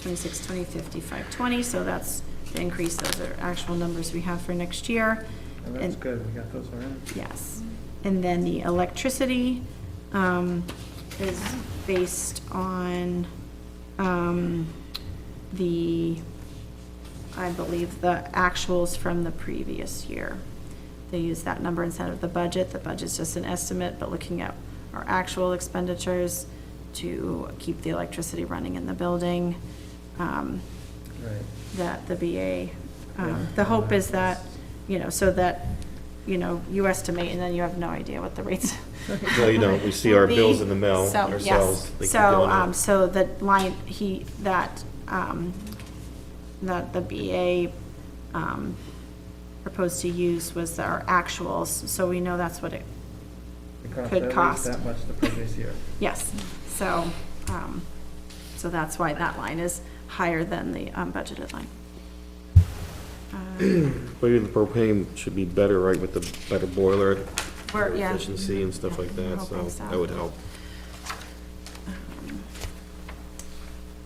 26, 20, 50, 520, so that's the increase. Those are actual numbers we have for next year. And that's good, we got those already. Yes. And then the electricity is based on I believe, the actuals from the previous year. They use that number instead of the budget. The budget's just an estimate, but looking at our actual expenditures to keep the electricity running in the building. Right. That the BA, the hope is that, you know, so that, you know, you estimate and then you have no idea what the rates. No, you don't. We see our will bills be. in the mail So, ourselves. yes. They keep So, going up. so the line, that the BA, proposed to use was our actuals, so we know that's what it could At least cost. that much the previous year. Yes, so, so that's why that line is higher than the budgeted line. Maybe the propane should be better, right, with the better boiler We're, yeah. efficiency and stuff Yeah, like we're that, hoping so that would help.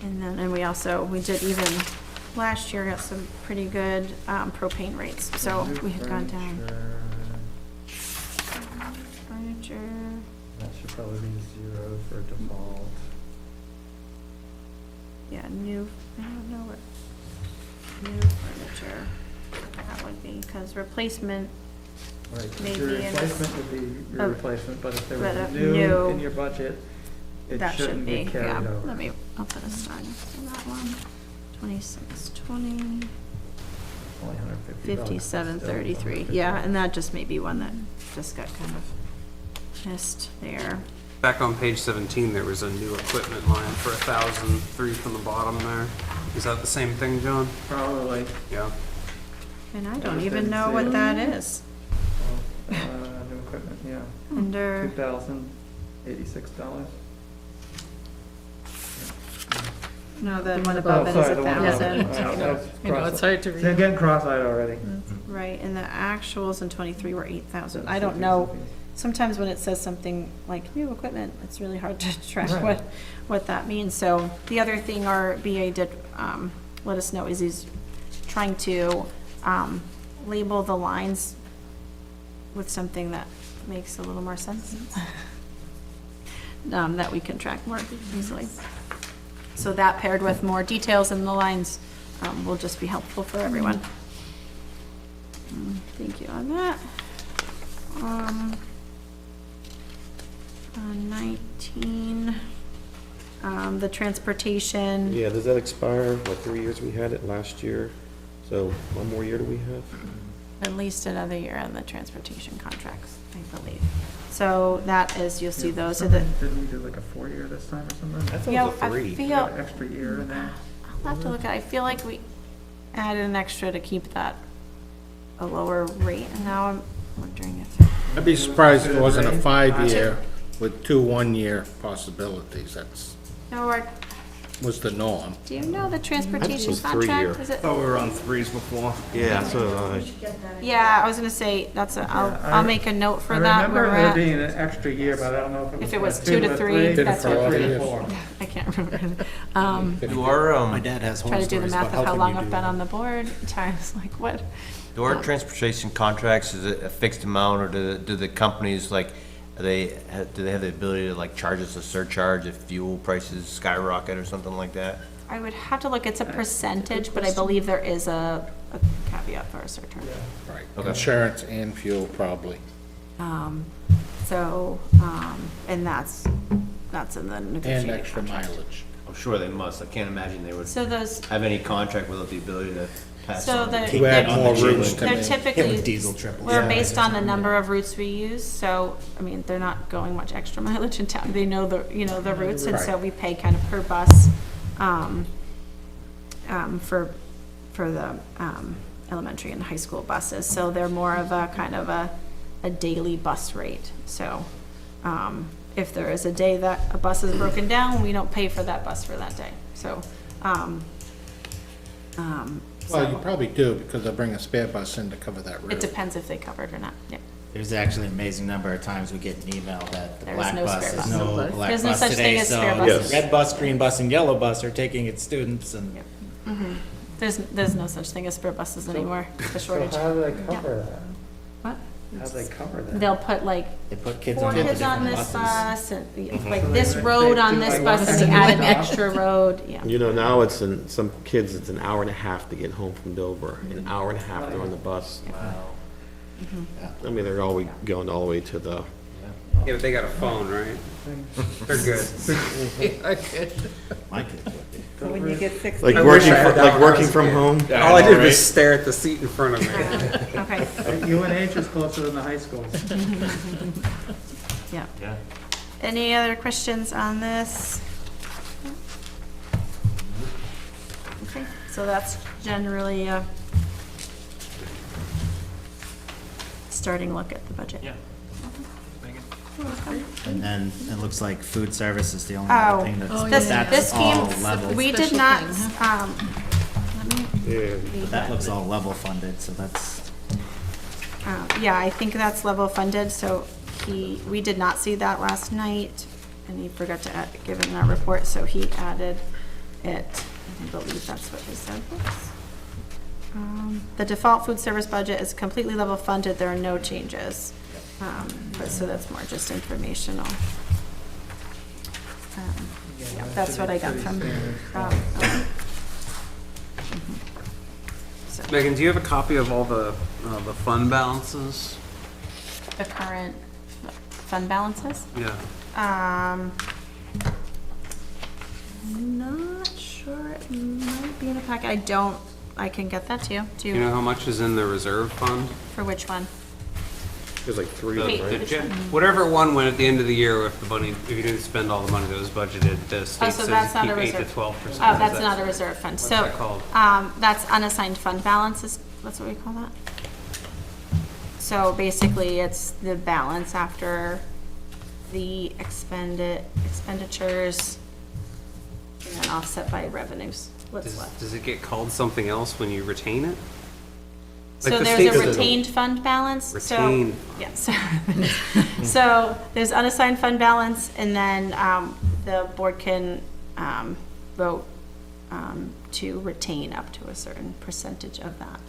And then, and we also, we did even, last year got some pretty good propane rates, so we had gone down. Furniture, That should probably be 0 for default. yeah, new, I don't know what, New furniture, that would be, because replacement, Right, 'cause Maybe your in this- replacement would be your Oh. replacement, but if there But was a new new- in your budget, it that should shouldn't be, be carried yeah, over. let me, I'll put a starting for that one. 2620, Only $150. 5733, Still yeah, and that just may be one that just got kind of missed there. Back on page 17, there was a new equipment line for 1,003 from the bottom there. Is that the same thing, John? Probably, Yeah. And I don't even know what that is. new equipment, yeah, Under, $2,086. no, the one above it is Oh, sorry, the one above it. 1,000. You know, it's hard to See, I'm read. getting cross-eyed already. Right, and the actuals in 23 were 8,000. I don't know, sometimes when it says something like new equipment, it's really hard to track Right. what that means. So the other thing our BA did let us know is he's trying to label the lines with something that makes a little more sense, that we can track more easily. So that paired with more details in the lines will just be helpful for everyone. Thank you on that. On 19, the transportation, Yeah, does that expire? What, 3 years we had it last year? So one more year do we have? at least another year on the transportation contracts, I believe. So that is, you'll see those are the, Didn't we do like a 4-year this time or something? yeah, I We feel, got an extra year in there. I'll have to look at, I feel like we added an extra to keep that a lower rate, and now I'm wondering if, I'd be surprised if it wasn't a 5-year with 2 1-year possibilities. That's, no, was the norm. do you know the transportation was 3-year. contract? Is it? Thought we were on 3s before. Yeah, so, Yeah, I was gonna say, that's a, I'll make a note for I that where remember we're there at. being an extra year, but I don't know if If it it was. was 2 to 3, Did it that's for all what, the Three or years. four. I can't remember. Do our, My dad has Try horror to do the stories math about of how helping long you I've do been that. on the board, I was like, what? do our transportation contracts, is it a fixed amount, or do the companies, like, do they have the ability to, like, charge us a surcharge if fuel prices skyrocket or something like that? I would have to look, it's a percentage, but I believe there is a caveat for a surcharge. Right. Okay. Insurance and fuel probably. So, and that's in the And negotiated extra contract. mileage. I'm sure they must. I can't imagine they would So those, have any contract without the ability to pass so on. they're, To add on more the routes cheap to they're me. typically, Diesel triples. we're Yeah. based on the number of routes we use, so, I mean, they're not going much extra mileage in town, they know the, you know, the routes, and so Right. we pay kind of per bus, for the, elementary and high school buses, so they're more of a kind of a daily bus rate, so, if there is a day that a bus is broken down, we don't pay for that bus for that day, so, Well, you probably do, because they'll bring a spare bus in to cover that it route. depends if they cover it or not, yeah. There's actually an amazing number of times we get an email that the There is black no bus spare is bus. no No bus. black There's no bus such thing today, as so spare buses. red bus, green bus, and yellow bus are taking its students and There's no such thing as spare buses anymore, the So shortage. how do they cover that? What? How do they cover that? They'll put like they put kids 4 on all the kids on different this buses. bus, and like So this they- road they on do this like bus, one and they and add an one off? extra road, yeah. you know, now it's in, some kids, it's an hour and a half to get home from Dover, an hour and a half they're on the bus. I mean, they're always going all the way to the, Yeah, but they got a phone, right? They're good. My kids would be. So when you get 60. like I working, wish I had that like when I working was a from kid. home. All I did was stare at the seat in front of me. Okay, UNH is closer than the high schools. yeah. Yeah. Any other questions on this? Okay, so that's generally a starting look at the budget. Yeah. And then it looks like food service is the only Oh, other thing this, that's this all came, level. we did Special not, thing, let me Yeah. read That that. looks all level funded, so that's, Yeah, I think that's level funded, so we did not see that last night, and he forgot to add, give it in our report, so he added it. I believe that's what he said. The default food service budget is completely level funded, there are no changes. But, so that's more just informational. Yeah, that's what I got from, Megan, do you have a copy of all the fund balances? The current fund balances? Yeah. Not sure, it might be in the packet, I can get that to you. Do you know how much is in the reserve fund? For which one? There's like three, Wait, right? which one? Whatever one went at the end of the year, if you didn't spend all the money that was budgeted, the state so says that's not keep a 8 to reserve. 12%. Oh, that's not a reserve fund, so, that called? That's unassigned fund balances, that's what we call that. So basically, it's the balance after the expenditures and then offset by revenues, what's left. Does it get called something else when you retain it? So Like the there's state a doesn't- retained fund balance, so. Retained. Yeah, so there's unassigned fund balance, and then, the board can, vote, to retain up to a certain percentage of that,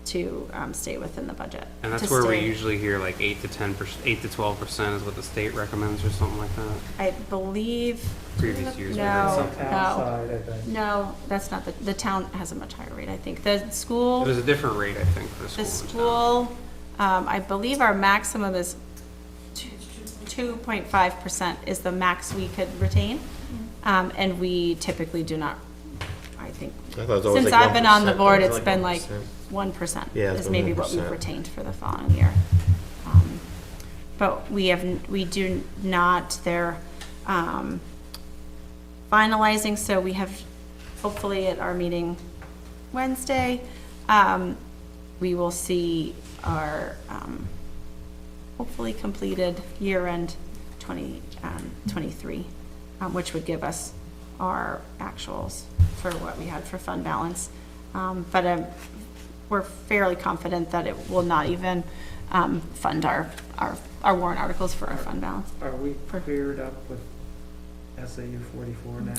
to, stay within the budget. And that's to where we stay- usually hear like 8 to 10%, 8 to 12% is what the state recommends or something like that. I believe. Previous years. No, Some town no, side, I think. no, that's not, the town has a much higher rate, I think. The school. There's a different rate, I think, for the The school. in town. school, I believe our maximum is 2.5% is the max we could retain. And we typically do not, I think, I thought it was always since like I've been on the 1%. board, It was it's been like 1%. 1% Yeah, it's is been maybe what we've 1%. retained for the following year. But we do not, they're finalizing, so we have, hopefully at our meeting Wednesday, we will see our, hopefully completed year-end 2023, which would give us our actuals for what we had for fund balance. But we're fairly confident that it will not even fund our warrant articles for our fund balance. Are we cleared up with SAU 44 now?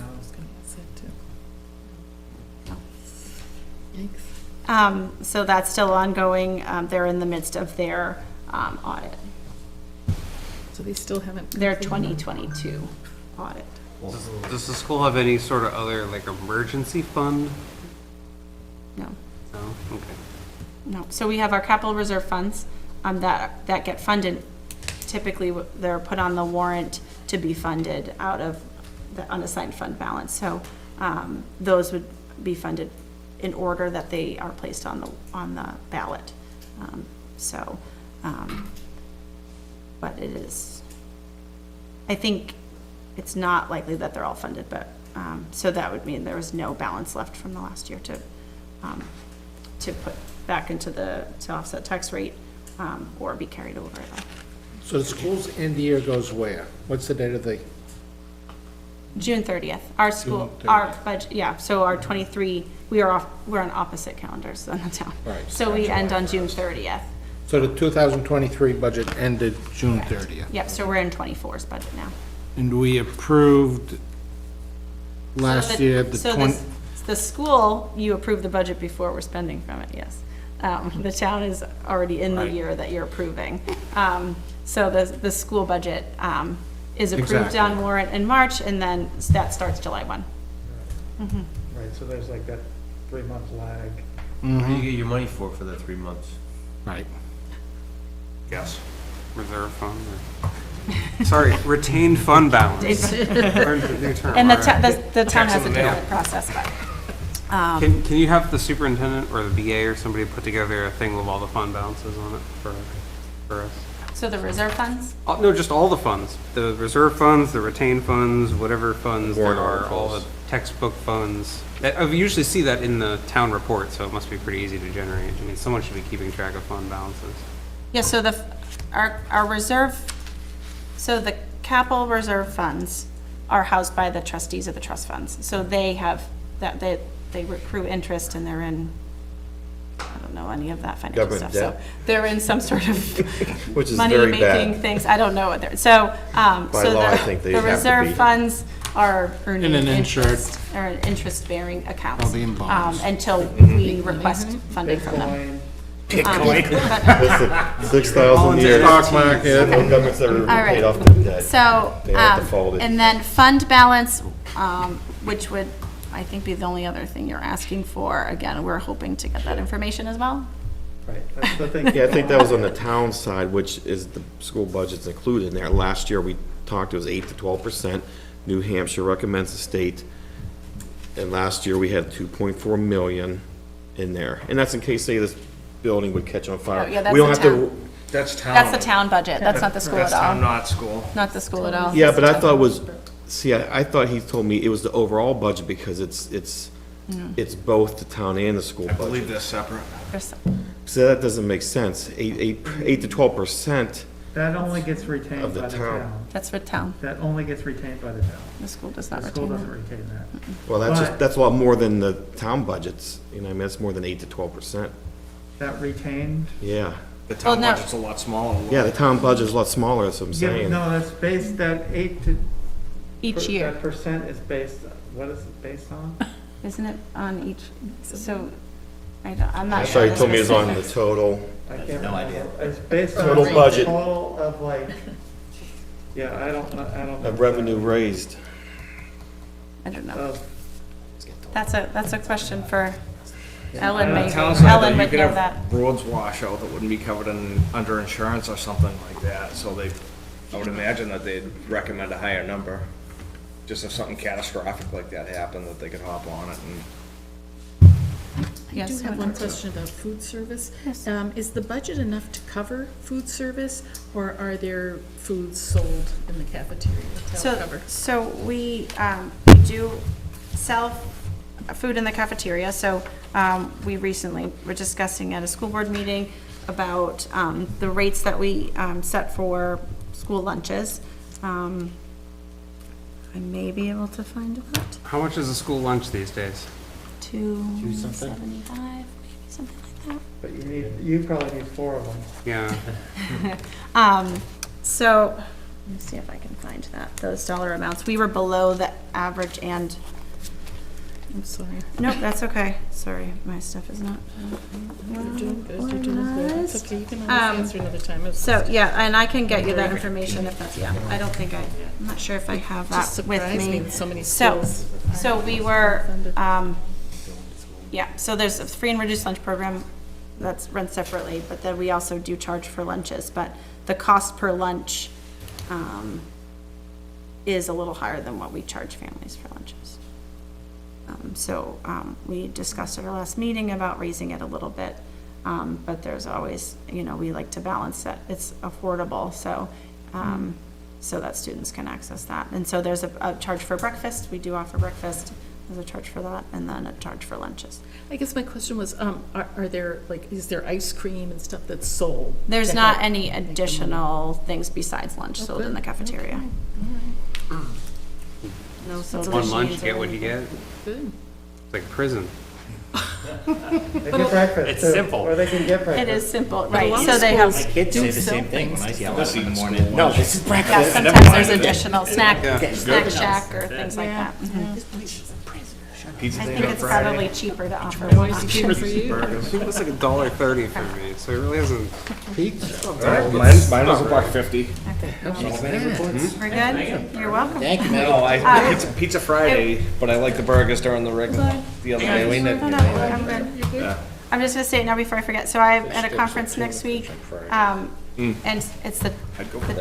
Yikes. So that's still ongoing. They're in the midst of their audit, So they still haven't. their completed 2022 audit. Does the school have any sort of other like emergency fund? No. No? Okay. No, so we have our capital reserve funds, that get funded. Typically, they're put on the warrant to be funded out of the unassigned fund balance. So, those would be funded in order that they are placed on the ballot. But it is, I think it's not likely that they're all funded, but, so that would mean there was no balance left from the last year to put back into to offset tax rate, or be carried over at all. So the school's end year goes where? What's the date of the, June 30th, our school, June our budget, yeah, so our 23, we're on opposite calendars than the town. Right. So we end on June 30th. so the 2023 budget ended June 30th? Yep, so we're in 24's budget now. And we approved last year the So 20, the school, you approve the budget before we're spending from it, yes. The town is already in the Right. year that you're approving. So the school budget is approved Exactly. on warrant in March, and then that starts July 1. Right, so there's like that 3-month lag. What do you get your money for the 3 months? right. Yes. Reserve fund or, sorry, retained fund balance. Learned a new term, And the all right. the town has a in the mail. different process, but. Can you have the superintendent or the BA or somebody put together a thing with all the fund balances on it for us? So the reserve funds? No, just all the funds, the reserve funds, the retained funds, whatever funds there Warrant are, all the articles. textbook funds. I usually see that in the town report, so it must be pretty easy to generate. I mean, someone should be keeping track of fund balances. Yeah, so our reserve, so the capital reserve funds are housed by the trustees of the trust funds. So they have, they accrue interest and they're in, I don't know any of that financial Government stuff. So debt. they're in some sort of Which is very money-making bad. things. I don't know what they're, so, so law, I think they the have to reserve be. funds are earning And an insured- interest, or interest-bearing accounts. All the in bonds. Until we request funding from them. Bitcoin. 6,000 years. Stock market. No government's ever All right. paid off their debt. So, They have defaulted. and then fund balance, which would I think, be the only other thing you're asking for. Again, we're hoping to get that information as well. Right, that's the thing. Yeah, I think that was on the town side, which is the school budget's included in there. Last year, we talked, it was 8 to 12%. New Hampshire recommends the state. And last year, we had 2.4 million in there. And that's in case, say, this building would catch on fire. Yeah, that's We don't the have to. town. That's town. That's the town budget. That's not the school That's at town, all. not school. Not the school at all. Yeah, but I thought it was, see, I thought he told me it was the overall budget because it's both the town and the school I believe budget. they're separate. There's- So that doesn't make sense. 8 to 12% That only gets retained Of the by the town. town. That's for town. That only gets retained by the town. The school does not The school retain doesn't that. retain that. well, that's But- that's a lot more than the town budgets. You know, I mean, that's more than 8 to 12%. That retained, Yeah. The town no. budget's a lot smaller. Yeah, the town budget is a lot smaller, that's what I'm yeah, saying. no, that's based, that 8 to. Each year, That percent is based, what is it based on? isn't it on each, so, I'm not I sure. thought he told me it was on the total. I can't remember. It's based on. Total the budget. Total of like, yeah, I don't know. Of revenue raised. I don't know. Of- That's a question for Ellen, On the maybe. town side, Ellen though, you would could know that. have roads wash out that wouldn't be covered under insurance or something like that, so I would imagine that they'd recommend a higher number. Just if something catastrophic like that happened, that they could hop on it and. I Yes, do I have would one like to. question about food service. Yes. Is the budget enough to cover food service, or are there foods sold in the cafeteria to help cover? So we do sell food in the cafeteria, so we recently were discussing at a school board meeting about the rates that we set for school lunches. I may be able to find that, How much is a school lunch these days? $2.75, maybe something like that. But you probably need 4 of them. Yeah. So, let me see if I can find those dollar amounts. We were below the average and, I'm sorry. nope, that's okay. Sorry, my stuff is not. You're doing good, you're doing good. It's okay, you can always answer another time. It's So, yeah, and I can get you that information if that's, yeah, I don't think I'm not sure if I have that just with surprised me me. that so many So, schools. we were, yeah, so there's a free and reduced lunch program that's run separately, but then we also do charge for lunches, but the cost per lunch, is a little higher than what we charge families for lunches. We discussed at our last meeting about raising it a little bit, but there's always, we like to balance that it's affordable, so that students can access that. And so there's a charge for breakfast, we do offer breakfast, there's a charge for that, and then a charge for lunches. I guess my question was, are there, like, is there ice cream and stuff that's sold? There's to not help? any additional things besides lunch sold in the cafeteria. No soda One lunch, machines you or get what you anything. get. Good. It's like prison. They get breakfast It's too, simple. Or they can get breakfast. It is simple, a right, lot so of they have, My kids say Do the same sell thing when things. I yell at them in the morning. No, this is yeah, breakfast. sometimes there's additional snack shack or things like that. Mhm. I think it's probably cheaper to offer one Cheaper option. for you? It's like $1.30 for me, so it really hasn't. Mine is $1.50. We're good? You're welcome. Thank you, No, Megan. Pizza Friday, but I like the burgers during the regular, the other day. We No, didn't. no, I'm good. I'm just gonna say it now before I forget, so I'm at a conference next week, and it's the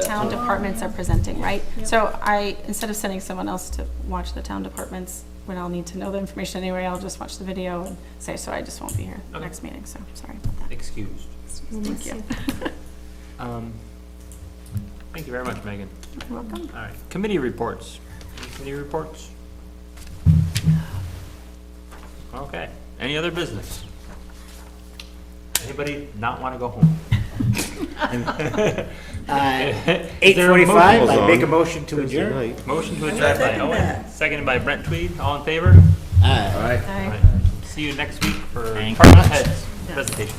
town departments are presenting, right? So instead of sending someone else to watch the town departments, when I'll need to know the information anyway, I'll just watch the video and say, so I just won't be here next meeting, so sorry about that. Excused. Thank you. Thank you very much, Megan. You're welcome. All right, committee reports. Any committee reports? Okay, any other business? Anybody not want to go home? 8:45, I make a on motion to Thursday adjourn. night. Motion to adjourn by Owen, seconded by Brent Tweed, all in favor? Aye. All right. See you next week for Thank you department much. heads presentation.